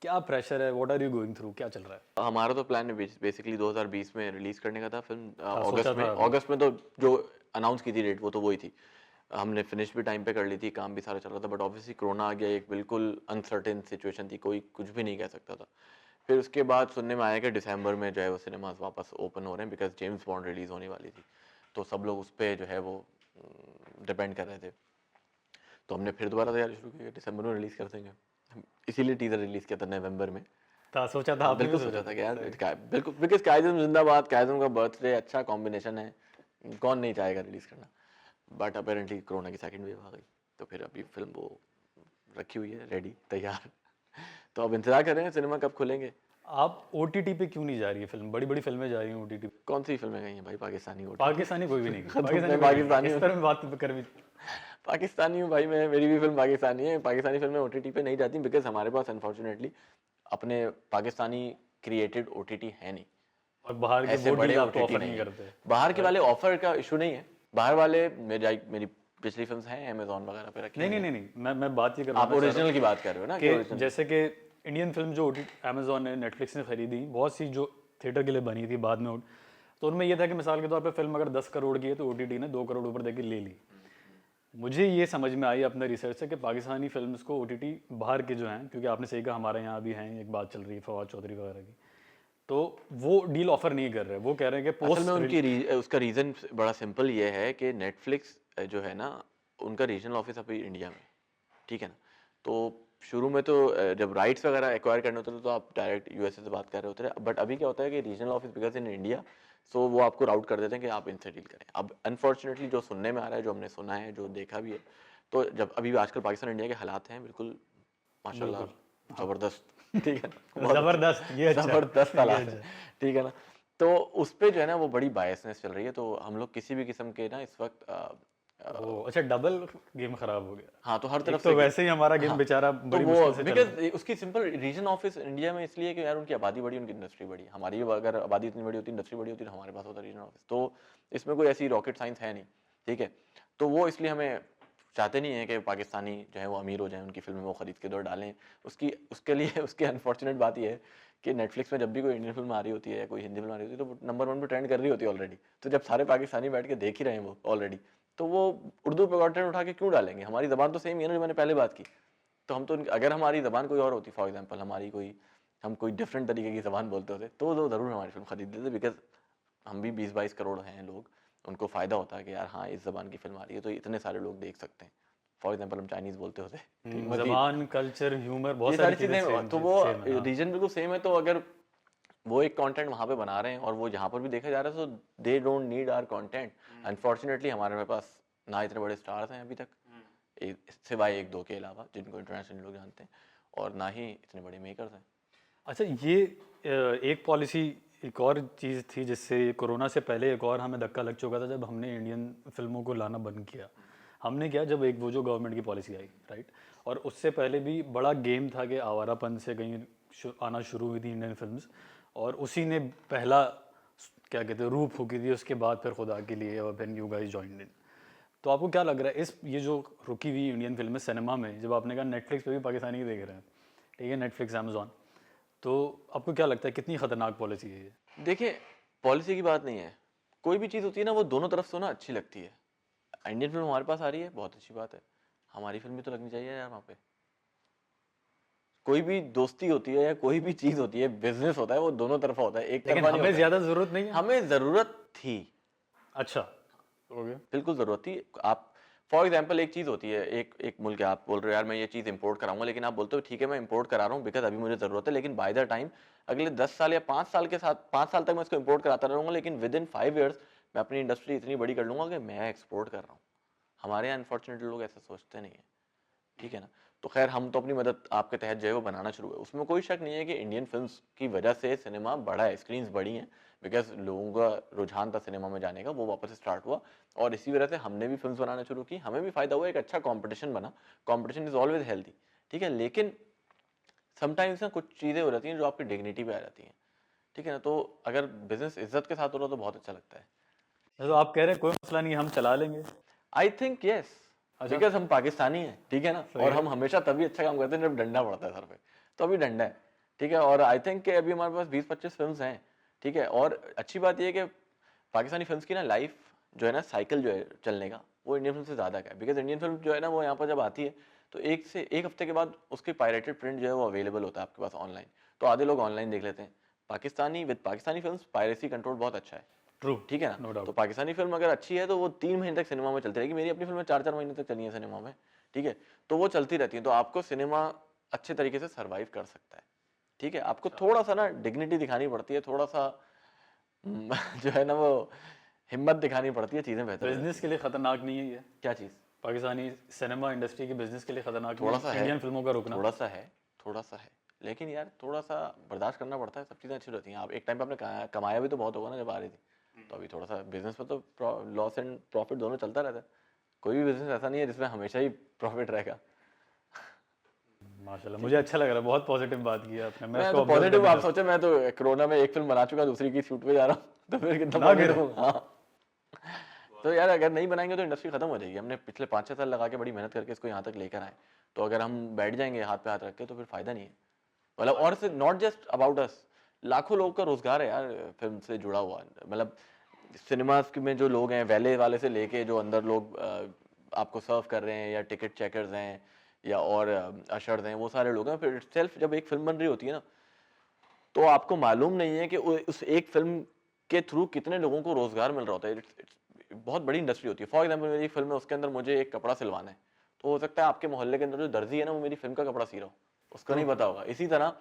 क्या प्रेशर है, what are you going through, क्या चल रहा है? हमारा तो प्लान बेसिकली 2020 में रिलीज करने का था फिल्म, सोचा था। अगस्त में तो जो अनाउंस की थी डेट वो तो वही थी। हमने फिनिश भी टाइम पे कर ली थी, काम भी सारा चल रहा था, बट ऑब्वियसली कोरोना आ गया, एक बिल्कुल अनसर्टेन सिचुएशन थी, कोई कुछ भी नहीं कह सकता था। फिर उसके बाद सुनने में आया कि दिसंबर में जो है वो सिनेमाज वापस ओपन हो रहे हैं, बिकॉज जेम्स बॉन्ड रिलीज होने वाली थी, तो सब लोग उस पर जो है वो डिपेंड कर रहे थे। तो हमने फिर दोबारा तैयारी शुरू की, दिसंबर में रिलीज कर देंगे, इसीलिए टीजर रिलीज किया था नवंबर में। सोचा था आपने? बिल्कुल सोचा था कि यार बिल्कुल, बिकॉज कायज़म जिंदाबाद, कायज़म का बर्थडे अच्छा कॉम्बिनेशन है, कौन नहीं चाहेगा रिलीज करना। बट अपेरेंटली कोरोना की सेकंड वेव आ गई, तो फिर अभी फिल्म वो रखी हुई है रेडी तैयार। तो अब इंतजार कर रहे हैं सिनेमा कब खुलेंगे। आप OTT पे क्यों नहीं जा रही है फिल्म? बड़ी बड़ी फिल्में जा रही हैं OTT पे। कौन सी फिल्में गई हैं भाई पाकिस्तानी OTT? पाकिस्तानी कोई भी नहीं तो पाकिस्तानी मैं कोई भी नहीं। पाकिस्तानी इस हूँ। तरह में बात कर भी। पाकिस्तानी हूँ भाई मैं, मेरी भी फिल्म पाकिस्तानी है। पाकिस्तानी फिल्में OTT पे नहीं जाती बिकॉज हमारे पास अनफॉर्चुनेटली अपने पाकिस्तानी क्रिएटेड OTT है नहीं, और बाहर के ऐसे वो बड़े डील आपको OTT ऑफर नहीं नहीं है। करते। बाहर के वाले ऑफर का इशू नहीं है, बाहर वाले मेरी पिछली फिल्म्स हैं अमेज़न वगैरह पे रखी नहीं नहीं नहीं नहीं, मैं बात ये कर रहा आप हूँ ओरिजिनल की बात कर रहे हो ना, कि कि original। जैसे कि इंडियन फिल्म जो अमेज़ॉन ने, नेटफ्लिक्स ने खरीदी, बहुत सी जो थिएटर के लिए बनी थी बाद में, तो उनमें ये था कि मिसाल के तौर पे फिल्म अगर 10 करोड़ की है तो OTT ने 2 करोड़ ऊपर देके ले ली। मुझे ये समझ में आई अपने रिसर्च से कि पाकिस्तानी फिल्म्स को OTT बाहर के जो हैं, क्योंकि आपने सही कहा हमारे यहाँ भी हैं, एक बात चल रही है फवाद चौधरी वगैरह की, तो वो डील ऑफर नहीं कर रहे। वो कह रहे हैं कि असल में उनकी उसका रीज़न बड़ा सिंपल ये है कि नेटफ्लिक्स जो है ना, उनका रीजनल ऑफिस अभी इंडिया में, ठीक है ना। तो शुरू में तो जब राइट्स वगैरह एक्वायर करने होते थे तो आप डायरेक्ट USA से बात कर रहे होते थे, बट अभी क्या होता है कि regional office because in India, so वो आपको राउट कर देते हैं कि आप इनसे डील करें। अब अनफॉर्चुनेटली जो सुनने में आ रहा है, जो हमने सुना है, जो देखा भी है, तो जब अभी आजकल पाकिस्तान इंडिया के हालात हैं बिल्कुल माशाल्लाह ज़बरदस्त, ठीक है बहुत जबरदस्त, ये अच्छा, ज़बरदस्त ये हालात अच्छा। है, ठीक है ना। तो उस पे जो है ना वो बड़ी बायसनेस चल रही है, तो हम लोग किसी भी किस्म के ना इस वक्त ओ, अच्छा, डबल गेम खराब हो गया। हाँ तो हर एक तरफ तो से वैसे ही हमारा गेम हाँ, बेचारा तो बड़ी वो मुश्किल से चल रहा है। बिकॉज उसकी सिंपल रीजन ऑफिस इंडिया में इसलिए कि यार उनकी आबादी बड़ी, उनकी इंडस्ट्री बड़ी। हमारी अगर आबादी इतनी बड़ी होती, इंडस्ट्री बड़ी होती, तो हमारे पास होता रीजन ऑफिस। तो इसमें कोई ऐसी रॉकेट साइंस है नहीं, ठीक है। तो वो इसलिए हमें चाहते नहीं है कि पाकिस्तानी जो है वो अमीर हो जाए, उनकी फिल्में वो खरीद के दौड़ डालें। उसके लिए उसकी अनफॉर्चुनेट बात ये है कि नेटफ्लिक्स में जब भी कोई इंडियन फिल्म आ रही होती है या कोई हिंदी फिल्म आ रही होती है, तो वो नंबर 1 पे ट्रेंड कर रही होती है ऑलरेडी। तो जब सारे पाकिस्तानी बैठ के देख ही रहे हैं वो ऑलरेडी, तो वो उर्दू पे कंटेंट उठा के क्यों डालेंगे? हमारी ज़बान तो सेम ही है ना, जो मैंने पहले बात की। तो हम तो अगर हमारी ज़बान कोई और होती, फॉर एग्जांपल हम कोई डिफरेंट तरीके की ज़बान बोलते होते, तो वो ज़रूर हमारी फिल्म खरीद लेते, बिकॉज हम भी 20-22 करोड़ हैं लोग, उनको फ़ायदा होता है कि यार हाँ इस ज़बान की फिल्म आ रही है तो इतने सारे लोग देख सकते हैं। फॉर एग्जांपल हम चाइनीज़ बोलते होते, ठीक, मज़ीद जबान, कल्चर, ह्यूमर, बहुत ये सारी सारी चीजें चीज़ें, तो वो सेम है, हाँ। रीजन बिल्कुल सेम है। तो अगर वो एक कंटेंट वहाँ पे बना रहे हैं और वो यहाँ पर भी देखा जा रहा है, तो they don't need our content. Unfortunately हमारे पास ना इतने बड़े स्टार्स हैं अभी तक, सिवाय 1-2 के अलावा जिनको इंटरनेशनल लोग जानते हैं, और ना ही इतने बड़े मेकर्स हैं। अच्छा, ये एक पॉलिसी, एक और चीज़ थी जिससे कोरोना से पहले एक और हमें धक्का लग चुका था, जब हमने इंडियन फिल्मों को लाना बंद किया। हमने क्या, जब एक वो जो गवर्नमेंट की पॉलिसी आई, राइट, और उससे पहले भी बड़ा गेम था कि आवारापन से कहीं आना शुरू हुई थी इंडियन फिल्म्स, और उसी ने पहला क्या कहते हैं रूप फूकी थी। उसके बाद फिर खुदा के लिए और when you guys joined in. तो आपको क्या लग रहा है इस ये जो रुकी हुई इंडियन फिल्म है सिनेमा में, जब आपने कहा नेटफ्लिक्स पे भी पाकिस्तानी ही देख रहे हैं, ठीक है, नेटफ्लिक्स, अमेजॉन, तो आपको क्या लगता है कितनी खतरनाक पॉलिसी है ये? देखिए, पॉलिसी की बात नहीं है, कोई भी चीज़ होती है ना वो दोनों तरफ से ना अच्छी लगती है। इंडियन फिल्म हमारे पास आ रही है, बहुत अच्छी बात है, हमारी फिल्म भी तो लगनी चाहिए यार वहाँ पे। कोई भी दोस्ती होती है या कोई भी चीज़ होती है, बिजनेस होता है, वो दोनों तरफा होता है, एक लेकिन तरफा नहीं हमें होता है। ज़्यादा ज़रूरत नहीं है। हमें ज़रूरत थी, अच्छा, ओके। बिल्कुल ज़रूरत थी। आप फॉर एग्जांपल एक चीज़ होती है, एक मुल्क है, आप बोल रहे हो यार मैं ये चीज़ इंपोर्ट कराऊंगा, लेकिन आप बोलते हो ठीक है मैं इंपोर्ट करा रहा हूँ बिकॉज अभी मुझे ज़रूरत है, लेकिन बाय द टाइम अगले 10 साल या 5 साल के साथ 5 साल तक मैं इसको इंपोर्ट कराता रहूँगा, लेकिन विद इन 5 ईयर्स मैं अपनी इंडस्ट्री इतनी बड़ी कर लूँगा कि मैं एक्सपोर्ट कर रहा हूँ। हमारे यहाँ अनफॉर्चुनेटली लोग ऐसा सोचते नहीं है, ठीक है ना। तो खैर हम तो अपनी मदद आपके तहत जो है वो बनाना शुरू है, उसमें कोई शक नहीं है कि इंडियन फिल्म्स की वजह से सिनेमा बढ़ा है, स्क्रीन्स बढ़ी हैं, बिकॉज लोगों का रुझान था सिनेमा में जाने का, वो वापस स्टार्ट हुआ, और इसी वजह से हमने भी फिल्म्स बनाना शुरू की, हमें भी फ़ायदा हुआ, एक अच्छा कॉम्पिटिशन बना। कॉम्पिटिशन इज़ ऑलवेज हेल्दी, ठीक है, लेकिन समटाइम्स ना कुछ चीज़ें हो जाती हैं जो आपकी डिग्निटी पे आ जाती हैं, ठीक है ना। तो अगर बिजनेस इज्जत के साथ हो रहा तो बहुत अच्छा लगता है। तो आप कह रहे हैं कोई मसला नहीं, हम चला लेंगे। आई थिंक यस, अच्छा। बिकॉज हम पाकिस्तानी हैं, ठीक है ना, सही और है। हम हमेशा तभी अच्छा काम करते हैं जब डंडा पड़ता है सर पे, तो अभी डंडा है, ठीक है। और आई थिंक कि अभी हमारे पास 20-25 फिल्म्स हैं, ठीक है। और अच्छी बात यह है कि पाकिस्तानी फिल्म्स की ना लाइफ जो है ना, साइकिल जो है चलने का, वो इंडियन फिल्म से ज़्यादा का है, बिकॉज इंडियन फिल्म जो है ना वो यहाँ पर जब आती है तो एक हफ्ते के बाद उसकी पायरेटेड प्रिंट जो है वो अवेलेबल होता है आपके पास ऑनलाइन, तो आधे लोग ऑनलाइन देख लेते हैं। पाकिस्तानी फिल्म्स पायरेसी कंट्रोल बहुत अच्छा है, ट्रू, ठीक है ना। No doubt. तो पाकिस्तानी फिल्म अगर अच्छी है तो वो 3 महीने तक सिनेमा में चलती रहेगी। मेरी अपनी फिल्में 4-4 महीने तक चली है सिनेमा में, ठीक है, तो वो चलती रहती है। तो आपको सिनेमा अच्छे तरीके से सर्वाइव कर सकता है, ठीक है। आपको थोड़ा सा ना डिग्निटी दिखानी पड़ती है, थोड़ा सा जो है ना वो हिम्मत दिखानी पड़ती है, चीज़ें बेहतर हो बिजनेस के लिए खतरनाक नहीं है ये? जाती हैं। क्या चीज़? पाकिस्तानी सिनेमा इंडस्ट्री के बिजनेस के लिए खतरनाक थोड़ा नहीं सा है है, इंडियन फिल्मों का रुकना? थोड़ा सा है, लेकिन यार थोड़ा सा बर्दाश्त करना पड़ता है, सब चीज़ें अच्छी रहती हैं। आप एक टाइम पे आपने कमाया भी तो बहुत होगा ना जब आ रही थी, तो अभी थोड़ा सा बिजनेस में तो लॉस एंड प्रॉफिट दोनों चलता रहता है। कोई भी बिजनेस ऐसा नहीं है जिसमें हमेशा ही प्रॉफिट रहेगा। माशाल्लाह, मुझे अच्छा लग रहा है, बहुत पॉजिटिव बात की है आपने। मैं इसको तो observe पॉजिटिव, करने आप का- सोचे मैं तो कोरोना में एक फिल्म बना चुका, दूसरी की शूट पे जा रहा हूँ, तो फिर कितना ना पॉजिटिव गिरे। हूँ। हाँ, तो यार अगर नहीं बनाएंगे तो इंडस्ट्री खत्म हो जाएगी। हमने पिछले 5-6 साल लगा के बड़ी मेहनत करके इसको यहाँ तक लेकर आए, तो अगर हम बैठ जाएंगे हाथ पे हाथ रख के तो फिर फायदा नहीं है। मतलब और से नॉट जस्ट अबाउट अस, लाखों लोग का रोजगार है यार फिल्म से जुड़ा हुआ। मतलब सिनेमास में जो लोग हैं, वैले वाले से लेके जो अंदर लोग आपको सर्व कर रहे हैं, या टिकट चेकर्स हैं, या और अशर्स हैं, वो सारे लोग हैं। फिर सेल्फ जब एक फिल्म बन रही होती है ना, तो आपको मालूम नहीं है कि उस एक फिल्म के थ्रू कितने लोगों को रोजगार मिल रहा होता है। It's बहुत बड़ी इंडस्ट्री होती है। फॉर एग्जाम्पल मेरी एक फिल्म है, उसके अंदर मुझे एक कपड़ा सिलवाना है, तो हो सकता है आपके मोहल्ले के अंदर जो दर्जी है ना, वो मेरी फिल्म का कपड़ा सी रहा हो, उसको नहीं पता होगा। इसी तरह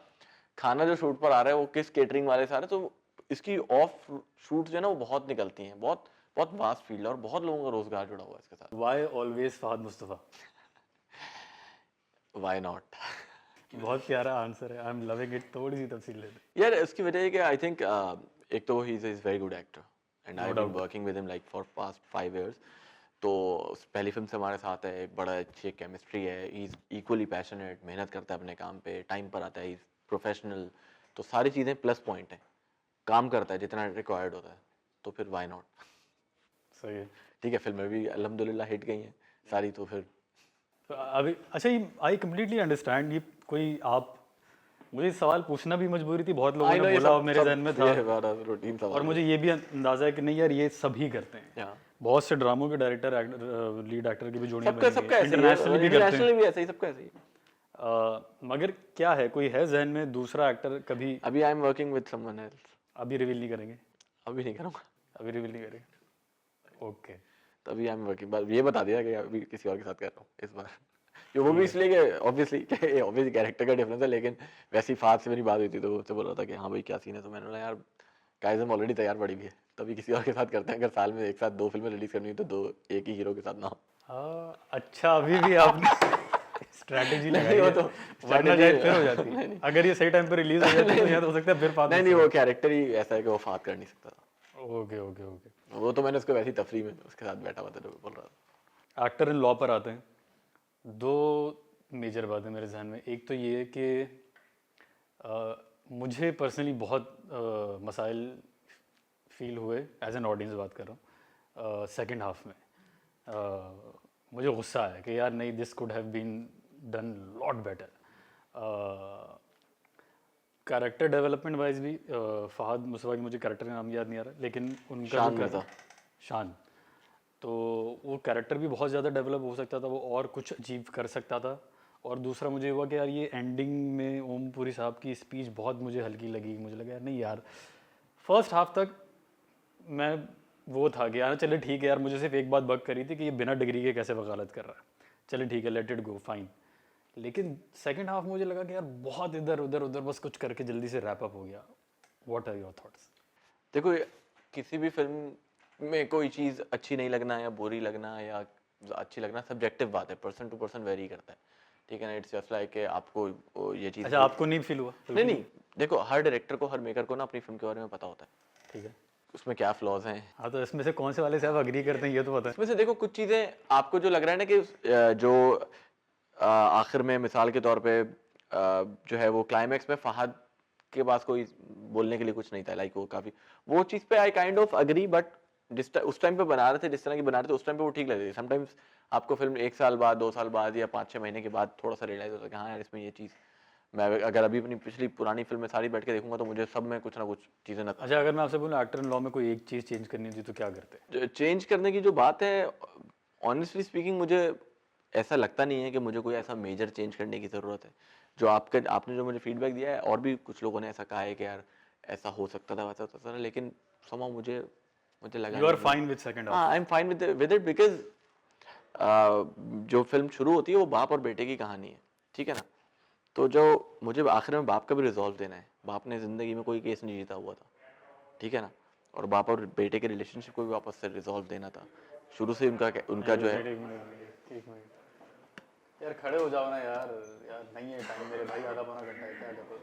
खाना जो शूट पर आ रहा है वो किस केटरिंग वाले से आ रहा है, तो इसकी ऑफ शूट जो है ना वो बहुत निकलती हैं, बहुत बहुत वास्ट फील्ड है, और बहुत लोगों का रोजगार जुड़ा हुआ है इसके साथ। Why always Fahad Mustafa? why not? बहुत प्यारा आंसर है, आई एम लविंग इट। थोड़ी सी तफसील ले दे। यार इसकी वजह है कि आई थिंक एक तो he is very good actor and I have been doubt. Working with him like for past 5 years. तो पहली फिल्म से हमारे साथ है, एक बड़ा अच्छी केमिस्ट्री है, ही इज इक्वली पैशनेट, मेहनत करता है अपने काम पे, टाइम पर आता है, ही इज प्रोफेशनल। तो सारी चीज़ें प्लस पॉइंट हैं, काम करता है जितना रिक्वायर्ड होता है, तो फिर वाई नॉट। सही है। ठीक है, फिल्में भी अल्हम्दुलिल्लाह हिट गई हैं सारी, तो फिर तो अभी अच्छा, ये आई कम्प्लीटली अंडरस्टैंड। ये कोई आप, मुझे सवाल पूछना भी मजबूरी थी, बहुत लोगों I know ने ये बोला सब- और मेरे सब- जहन में ये था, हमारा रूटीन सवाल और मुझे ये भी अंदाजा है कि नहीं यार ये सभी करते हैं। Yeah. बहुत से ड्रामों के डायरेक्टर, लीड एक्टर की भी जोड़ियां सबका बनी सबका हैं, ऐसे ही है, इंटरनेशनली भी करते हैं। इंटरनेशनली भी ऐसे ही, सबका ऐसे ही। मगर क्या है, कोई है जहन में दूसरा एक्टर कभी? अभी I am working with someone else. अभी रिवील नहीं करेंगे? अभी नहीं करूँगा, अभी रिवील नहीं करेंगे, ओके। तभी आई एम वर्किंग, बस ये बता दिया कि अभी किसी और के साथ कर रहा हूँ इस बार। ये वो भी इसलिए कि ऑब्वियसली कैरेक्टर का डिफरेंस है, लेकिन वैसी फात से मेरी बात हुई थी तो उससे बोल रहा था कि हाँ भाई क्या सीन है, तो मैंने बोला यार गाइस हम ऑलरेडी तैयार पड़ी हुई है, तभी किसी और के साथ करते हैं। अगर साल में एक साथ 2 फिल्में रिलीज करनी है तो 2 एक ही हीरो के साथ ना हो। अच्छा, अभी भी आपने स्ट्रैटेजी लगाई वो है, तो वरना जाए फिर हो जाती है। अगर ये सही टाइम पे रिलीज हो जाती है तो यार हो सकता है फिर फात। नहीं वो कैरेक्टर ही ऐसा है कि वो फात कर नहीं सकता था। Okay okay okay. वो तो मैंने उसको वैसी तफरी में उसके साथ बैठा हुआ था तो बोल रहा था। एक्टर इन लॉ पर आते हैं, 2 मेजर बातें मेरे जहन में। एक तो ये कि मुझे पर्सनली बहुत मसाइल फील हुए, एज एन ऑडियंस बात कर रहा हूँ, सेकंड हाफ में। मुझे गुस्सा आया कि यार नहीं, this could have been done lot better. Character development wise भी फहद मुस्तफा की, मुझे कैरेक्टर का नाम याद नहीं आ रहा, लेकिन उनका शान जो मिर्ज़ा। शान, तो वो कैरेक्टर भी बहुत ज़्यादा डेवलप हो सकता था, वो और कुछ अचीव कर सकता था। और दूसरा मुझे हुआ कि यार ये एंडिंग में ओम पुरी साहब की स्पीच बहुत मुझे हल्की लगी। मुझे लगा यार नहीं यार, फर्स्ट हाफ तक मैं वो था कि यार चले ठीक है यार, मुझे सिर्फ एक बात बग करी थी कि ये बिना डिग्री के कैसे वकालत कर रहा है, चले ठीक है, लेट इट गो, फाइन। लेकिन सेकंड हाफ मुझे लगा कि यार बहुत इधर उधर उधर बस कुछ करके जल्दी से रैप अप हो गया। What are your thoughts? देखो किसी भी फिल्म में कोई चीज़ अच्छी नहीं लगना या बुरी लगना या अच्छी लगना सब्जेक्टिव बात है, पर्सन टू पर्सन वेरी करता है, ठीक है ना। इट्स जस्ट लाइक आपको ये चीज़। अच्छा, आपको नहीं फील हुआ? नहीं, देखो हर डायरेक्टर को, हर मेकर को ना अपनी फिल्म के बारे में पता होता है, ठीक है। उसमें क्या फ्लॉज हैं। हाँ, तो इसमें से कौन से वाले से आप अग्री करते हैं ये तो पता है। इसमें से देखो कुछ चीज़ें आपको जो लग रहा है ना कि जो आखिर में मिसाल के तौर पे जो है वो क्लाइमैक्स में फहद के पास कोई बोलने के लिए कुछ नहीं था, लाइक वो काफ़ी वो चीज़ पे I kind of agree, but उस टाइम पे बना रहे थे जिस तरह की बना रहे थे उस टाइम पे वो ठीक लग रही थी। समटाइम्स आपको फिल्म 1 साल बाद, 2 साल बाद या 5-6 महीने के बाद थोड़ा सा रियलाइज होता है कि हाँ यार इसमें ये चीज़, मैं अगर अभी अपनी पिछली पुरानी फिल्में सारी बैठ के देखूंगा तो मुझे सब में कुछ ना कुछ चीज़ें ना। अच्छा, अगर मैं आपसे बोलूँ एक्टर इन लॉ में कोई एक चीज़ चेंज करनी थी तो क्या करते? चेंज करने की जो बात है, ऑनेस्टली स्पीकिंग मुझे ऐसा लगता नहीं है कि मुझे कोई ऐसा मेजर चेंज करने की ज़रूरत है। जो आपने जो मुझे फीडबैक दिया है, और भी कुछ लोगों ने ऐसा कहा है कि यार ऐसा हो सकता था, वैसा होता था, लेकिन somehow मुझे लगा you are fine with second half? हाँ, I am fine with it because जो फिल्म शुरू होती है वो बाप और बेटे की कहानी है, ठीक है ना। तो जो मुझे आखिर में बाप का भी रिजॉल्व देना है, बाप ने ज़िंदगी में कोई केस नहीं जीता हुआ था, ठीक है ना, और बाप और बेटे के रिलेशनशिप को भी वापस से रिजॉल्व देना था। शुरू से उनका जो है, एक मिनट यार, खड़े हो जाओ ना यार नहीं है टाइम मेरे भाई, आधा पौना घंटा है, क्या करो।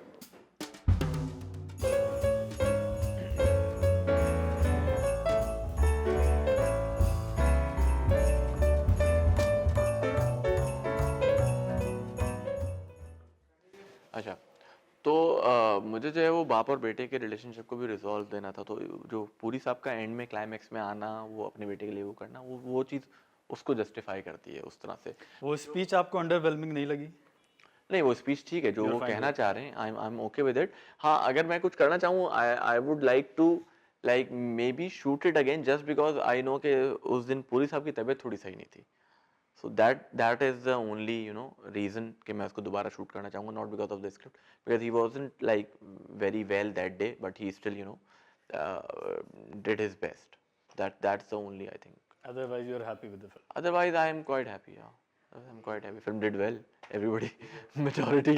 अच्छा, तो मुझे जो है वो बाप और बेटे के रिलेशनशिप को भी रिजॉल्व देना था। तो जो पूरी साहब का एंड में क्लाइमैक्स में आना, वो अपने बेटे के लिए वो करना, वो चीज़ उसको जस्टिफाई करती है उस तरह से। वो स्पीच आपको अंडरवेलमिंग नहीं लगी? नहीं, वो स्पीच ठीक है जो You're वो fine कहना with चाह रहे हैं, I am okay with it. हाँ, अगर मैं कुछ करना चाहूँ, I would like to like maybe shoot it again, just because I know कि उस दिन पूरी साहब की तबीयत थोड़ी सही नहीं थी। So that is the only reason कि मैं उसको दोबारा शूट करना चाहूँगा, not because of the script, because he wasn't like very well that day, but he still did his best. That's the only I think. Otherwise you are happy with the film? Otherwise, I am quite happy. Yeah. I'm quite happy. Film did well. Everybody, majority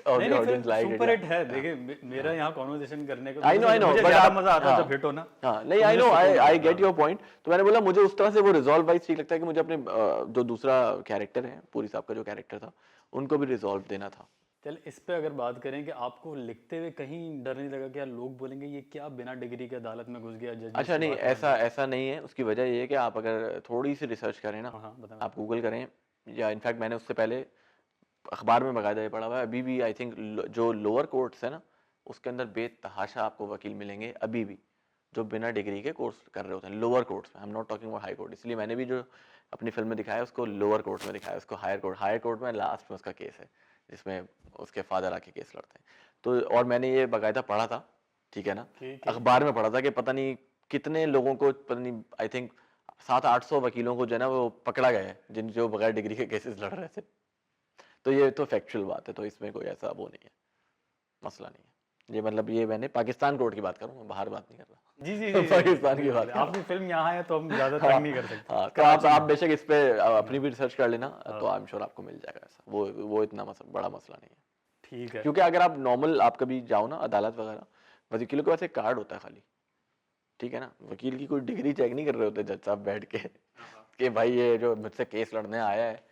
of नहीं the नहीं audience film liked it. Super yeah. Hit है देखिए मेरा यहाँ conversation करने को I know, मुझे but ज़्यादा आप मजा आता है हाँ, जब हिट हो ना हाँ नहीं तो आई मुझे नो सुकून आई आता गेट योर पॉइंट। तो मैंने बोला मुझे उस तरह से वो रिजॉल्व वाइज ठीक लगता है कि मुझे अपने जो दूसरा कैरेक्टर है, पूरी साहब का जो कैरेक्टर था, उनको भी रिजॉल्व देना था। चल इस पे अगर बात करें कि आपको लिखते हुए कहीं डर नहीं लगा कि यार लोग बोलेंगे ये क्या बिना डिग्री के अदालत में घुस गया जज अच्छा नहीं, ऐसा नहीं है। उसकी वजह ये है कि आप अगर थोड़ी सी रिसर्च करें ना, हाँ बताओ आप गूगल करें, या इनफैक्ट मैंने उससे पहले अखबार में बाकायदा ये पढ़ा हुआ है, अभी भी आई थिंक जो लोअर कोर्ट्स है ना, उसके अंदर बेतहाशा आपको वकील मिलेंगे अभी भी जो बिना डिग्री के कोर्स कर रहे होते हैं लोअर कोर्ट्स में। I am not talking about high court. इसलिए मैंने भी जो अपनी फिल्म में दिखाया उसको लोअर कोर्ट में दिखाया, उसको हायर कोर्ट में लास्ट में उसका केस है जिसमें उसके फादर आके केस लड़ते हैं। तो और मैंने ये बाकायदा पढ़ा था, ठीक है ना, अखबार में पढ़ा था कि पता नहीं कितने लोगों को, पता नहीं आई थिंक 700-800 वकीलों को जो है ना वो पकड़ा गया है जिन जो बगैर डिग्री के केसेस लड़ रहे थे। तो ये तो फैक्चुअल बात है, तो इसमें कोई ऐसा वो नहीं है, मसला नहीं है। ये मतलब ये मैंने पाकिस्तान कोर्ट की बात करूँ, मैं बाहर बात नहीं कर रहा। जी जी जी पाकिस्तान की बात आपकी फिल्म यहाँ है तो हम ज़्यादा तंग नहीं कर सकते। हाँ, तो आप बेशक इस पे अपनी भी रिसर्च कर लेना, तो आई एम श्योर आपको मिल जाएगा ऐसा। वो इतना बड़ा मसला नहीं है। ठीक है क्योंकि अगर आप नॉर्मल आप कभी जाओ ना अदालत वगैरह, वकीलों के पास एक कार्ड होता है खाली, ठीक है ना, वकील की कोई डिग्री चेक नहीं कर रहे होते जज साहब बैठ के कि भाई ये जो मुझसे केस लड़ने आया है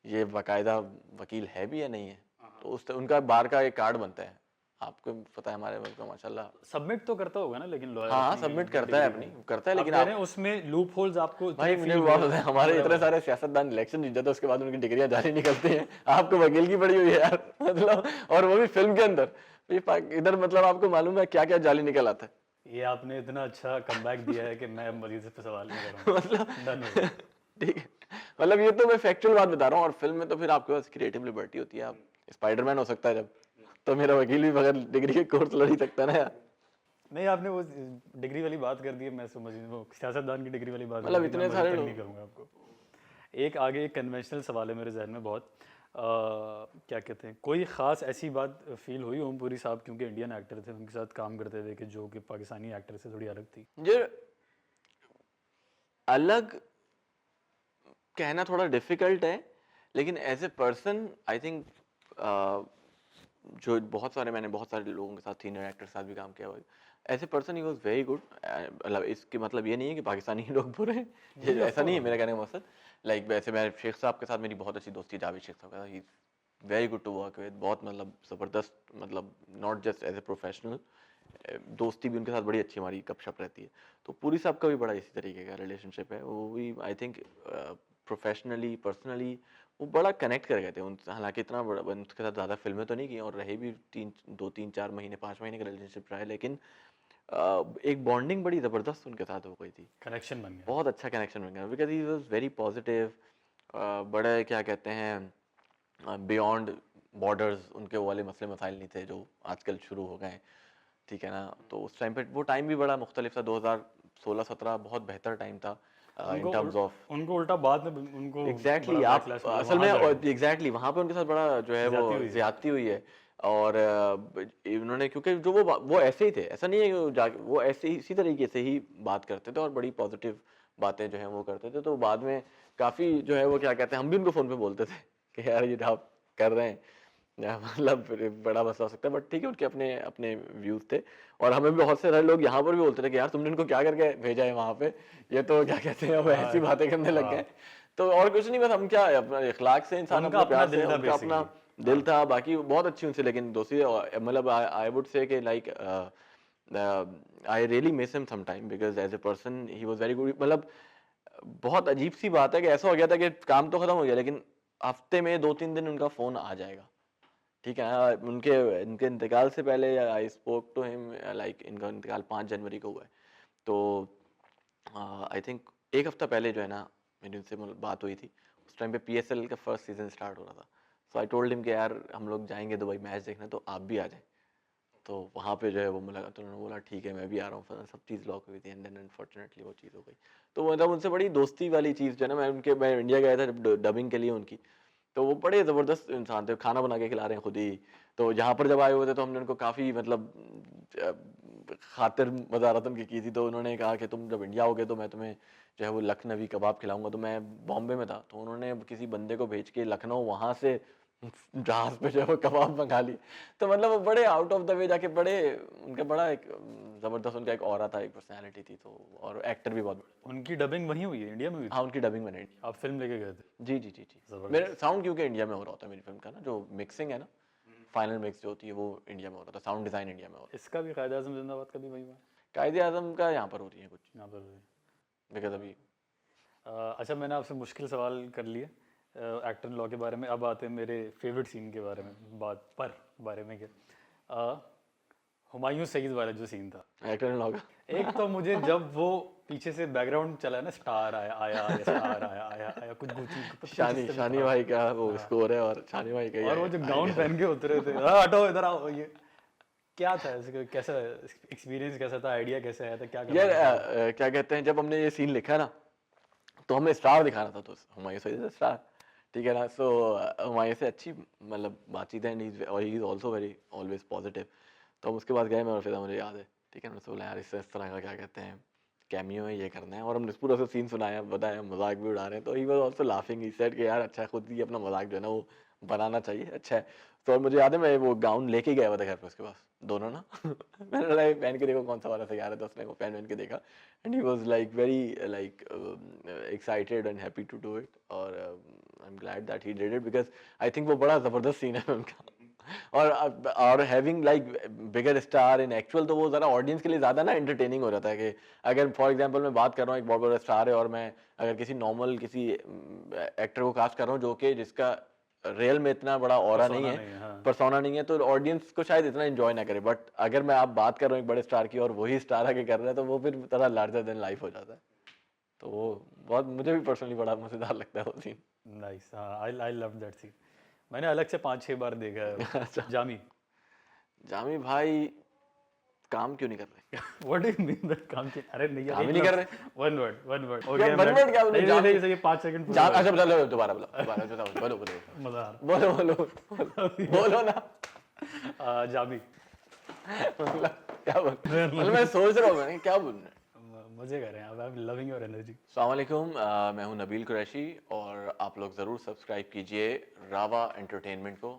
ये बाकायदा वकील है भी या नहीं है। तो उस उनका बार का एक कार्ड बनता है, आपको पता है हमारे मुल्क में माशाल्लाह। सबमिट तो करता होगा ना लेकिन लॉयर हाँ सबमिट करता है अपनी, करता है, लेकिन आप उसमें लूप होल्स आपको भाई मुझे बात होता है, हमारे इतने सारे सियासतदान इलेक्शन जीत जाते हैं उसके बाद उनकी डिग्रियां जारी निकलती हैं। आपको वकील की पड़ी हुई है यार, मतलब, और वो भी फिल्म के अंदर। इधर मतलब आपको मालूम है क्या क्या जाली निकल आता है। ये आपने इतना अच्छा कमबैक दिया है कि मैं मजीद इस पे सवाल नहीं करूंगा। मतलब ठीक है, मतलब ये तो मैं फैक्चुअल बात बता रहा हूँ। और फिल्म में तो फिर आपके पास क्रिएटिव लिबर्टी होती है, आप स्पाइडरमैन हो सकता है जब, तो मेरा वकील भी बगैर डिग्री के कोर्स लड़ ही सकता है ना यार। नहीं आपने वो डिग्री वाली बात कर दी है, मैं समझ वो सियासतदान की डिग्री वाली बात मतलब कर दी, इतने मैं सारे तंग लोग। नहीं करूंगा आपको। एक आगे एक कन्वेंशनल सवाल है मेरे जहन में बहुत, क्या कहते हैं, कोई ख़ास ऐसी बात फील हुई ओमपुरी साहब क्योंकि इंडियन एक्टर थे उनके साथ काम करते थे कि जो कि पाकिस्तानी एक्टर से थोड़ी अलग थी? ये अलग कहना थोड़ा डिफिकल्ट है, लेकिन as a person I think जो बहुत सारे लोगों के साथ, सीनियर एक्टर के साथ भी काम किया हुआ, as a person he was very good. मतलब इसके मतलब ये नहीं है कि पाकिस्तानी लोग बुरे हैं, ये ऐसा नहीं है मेरा कहने का मकसद। लाइक वैसे मैं शेख साहब के साथ मेरी बहुत अच्छी दोस्ती, जावेद शेख साहब के साथ, he very good to work with, बहुत मतलब ज़बरदस्त, मतलब not just as a professional, दोस्ती भी उनके साथ बड़ी अच्छी हमारी गपशप रहती है। तो पूरी साहब का भी बड़ा इसी तरीके का रिलेशनशिप है, वो भी आई थिंक प्रोफेशनली पर्सनली वो बड़ा कनेक्ट कर गए थे उन, हालांकि इतना बड़ा उनके साथ ज़्यादा फिल्में तो नहीं की और रहे भी 2-3-4 महीने 5 महीने का रिलेशनशिप रहा है, लेकिन एक बॉन्डिंग बड़ी ज़बरदस्त उनके साथ हो गई थी, कनेक्शन बन गया, बहुत अच्छा कनेक्शन बन गया, because he was very positive, बड़े क्या कहते हैं बियॉन्ड बॉर्डर्स, उनके वाले मसले मसाइल नहीं थे जो आजकल शुरू हो गए हैं, ठीक है ना। तो उस टाइम पे वो टाइम भी बड़ा मुख्तलिफ था, 2016-17 बहुत बेहतर टाइम था इन टर्म्स ऑफ। उनको उल्टा बाद में उनको एग्जैक्टली आप असल में एग्जैक्टली वहाँ पे उनके साथ बड़ा जो है वो ज्यादती हुई है। और उन्होंने क्योंकि जो वो ऐसे ही थे, ऐसा नहीं है कि वो ऐसे ही इसी तरीके से ही बात करते थे और बड़ी पॉजिटिव बातें जो है वो करते थे। तो बाद में काफ़ी जो है वो क्या कहते हैं, हम भी उनको फ़ोन पे बोलते थे कि यार ये आप कर रहे हैं मतलब बड़ा मसला हो सकता है, बट ठीक है, उनके अपने अपने व्यूज़ थे। और हमें भी बहुत सारे लोग यहाँ पर भी बोलते थे कि यार तुमने इनको क्या करके भेजा है वहाँ पे, ये तो क्या कहते हैं वो ऐसी बातें करने लग गए। तो और कुछ नहीं, बस हम क्या अपना इखलाक से इंसान अपना प्यार से, उनका अपना दिल था, बाकी बहुत अच्छी उनसे। लेकिन दोस्ती मतलब आई वुड से कि like I really miss him some time because as a person he was very good. मतलब बहुत अजीब सी बात है कि ऐसा हो गया था कि काम तो खत्म हो गया लेकिन हफ्ते में 2-3 दिन उनका फ़ोन आ जाएगा, ठीक है। इनके इंतकाल से पहले I spoke to him, like इनका इंतकाल 5 जनवरी को हुआ है, तो आई थिंक एक हफ्ता पहले जो है ना मेरी उनसे बात हुई थी। उस टाइम पे PSL का फर्स्ट सीज़न स्टार्ट हो रहा था। सो आई टोल्ड हिम कि यार हम लोग जाएंगे दुबई मैच देखने, तो आप भी आ जाएं। तो वहाँ पे जो है वो मुलाकात, तो उन्होंने बोला ठीक है मैं भी आ रहा हूँ, सब चीज़ लॉक हुई थी एंड देन अनफॉर्चुनेटली वो चीज़ हो गई। तो मतलब उनसे बड़ी दोस्ती वाली चीज़ जो है ना, मैं इंडिया गया था जब डबिंग के लिए उनकी, तो वो बड़े ज़बरदस्त इंसान थे, खाना बना के खिला रहे हैं खुद ही। तो यहाँ पर जब आए हुए थे तो हमने उनको काफ़ी मतलब खातिर मज़ारत उनकी की थी। तो उन्होंने कहा कि तुम जब इंडिया आओगे तो मैं तुम्हें जो है वो लखनवी कबाब खिलाऊंगा। तो मैं बॉम्बे में था, तो उन्होंने किसी बंदे को भेज के लखनऊ वहाँ से जहाज़ पे जो है वो कबाब मंगा लिए। तो मतलब वो बड़े आउट ऑफ द वे जाके बड़े, उनका बड़ा एक ज़बरदस्त उनका एक ऑरा था, एक पर्सनैलिटी थी। तो और एक्टर भी बहुत बड़े। उनकी डबिंग वहीं हुई है, इंडिया में हुई थी? हाँ, उनकी डबिंग मैंने इंडिया। आप फिल्म लेके गए थे? जी जी जी जी। ज़बरदस्त। मेरा साउंड क्योंकि इंडिया में हो रहा होता है मेरी फिल्म का ना, जो मिक्सिंग है ना, फाइनल मिक्स जो होती है वो इंडिया में हो रहा था, साउंड डिज़ाइन इंडिया में हो रहा इसका भी कायदे आज़म जिंदाबाद का भी वही हुआ है? है। कायदे आज़म का यहाँ पर हो रही है कुछ, यहाँ पर हुई। बिकॉज अभी अच्छा, मैंने आपसे मुश्किल सवाल कर लिए एक्टर लॉ के बारे में। अब आते हैं मेरे फेवरेट सीन के बारे में, बारे में क्या, हुमायूं सईद वाला जो सीन था। एक्टर इन लॉ का एक तो मुझे जब वो पीछे से बैकग्राउंड चला ना, स्टार आया आया आया, स्टार आया आया आया, कुछ कुछ शानी भाई का वो स्कोर है और शानी भाई का ही और वो है। जो गाउन पहन के उतरे थे, हाँ हटो इधर आओ, ये क्या था? कैसा एक्सपीरियंस, कैसा था, आइडिया कैसे आया था, क्या करना यार था? क्या कहते हैं, जब हमने ये सीन लिखा ना तो हमें स्टार दिखाना था, तो हुमायूं सईद स्टार, ठीक है ना। सो हुमायूं से अच्छी मतलब बातचीत है, और he is also very always positive. तो हम उसके बाद गए, मैं और फिदा, मुझे याद है, ठीक है। मैंने बोला यार इससे इस तरह का क्या कहते हैं कैमियो है, ये करना है। और हमने पूरा सा सीन सुनाया, बताया, मजाक भी उड़ा रहे हैं। तो he was also laughing, he said कि यार अच्छा है, खुद ही अपना मजाक जो है ना वो बनाना चाहिए, अच्छा है। तो मुझे याद है मैं वो गाउन लेके गया हुआ था घर पे उसके पास, दोनों ना मैंने बोला पहन के देखो कौन सा वाला तैयार है। तो उसने वो पहन के देखा and he was like very like excited and happy to do it. और I am glad that he did it, because I think वो बड़ा ज़बरदस्त सीन है फिल्म का। और having like bigger star in actual, तो वो ज़रा ऑडियंस के लिए ज़्यादा ना एंटरटेनिंग हो जाता है कि अगर फॉर एग्जांपल मैं बात कर रहा हूँ एक बहुत बड़ा स्टार है और मैं अगर किसी नॉर्मल किसी एक्टर को कास्ट कर रहा हूँ जो कि जिसका रियल में इतना बड़ा ऑरा नहीं है, हाँ। पर्सोना नहीं है, तो ऑडियंस को शायद इतना एंजॉय ना करे। बट अगर मैं आप बात कर रहा हूँ एक बड़े स्टार की और वही स्टार आके कर रहा है तो वो फिर थोड़ा लार्जर देन लाइफ हो जाता है। तो वो बहुत मुझे भी पर्सनली बड़ा मज़ेदार लगता है वो सीन। नाइस, हाँ, आई लव दैट सीन। मैंने अलग से 5-6 बार देखा है। जामी, जामी भाई काम क्यों नहीं कर रहे? What do you mean that काम? अरे नहीं यार, काम ही नहीं कर रहे। वन वर्ड यार, one word क्या बोले? नहीं नहीं, ये 5 सेकंड अच्छा बोलो, दोबारा बताओ, बोलो मजा आ बोलो बोलो बोलो ना। जामी, क्या बोल, मतलब मैं सोच रहा हूँ मैंने क्या बोलना है। मजे कर रहे हैं, I am loving your energy. अस्सलाम वालेकुम, मैं हूँ नबील कुरैशी और आप लोग ज़रूर सब्सक्राइब कीजिए रावा एंटरटेनमेंट को।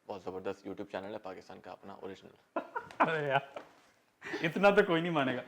बहुत ज़बरदस्त यूट्यूब चैनल है पाकिस्तान का अपना ओरिजिनल। अरे यार, इतना तो कोई नहीं मानेगा।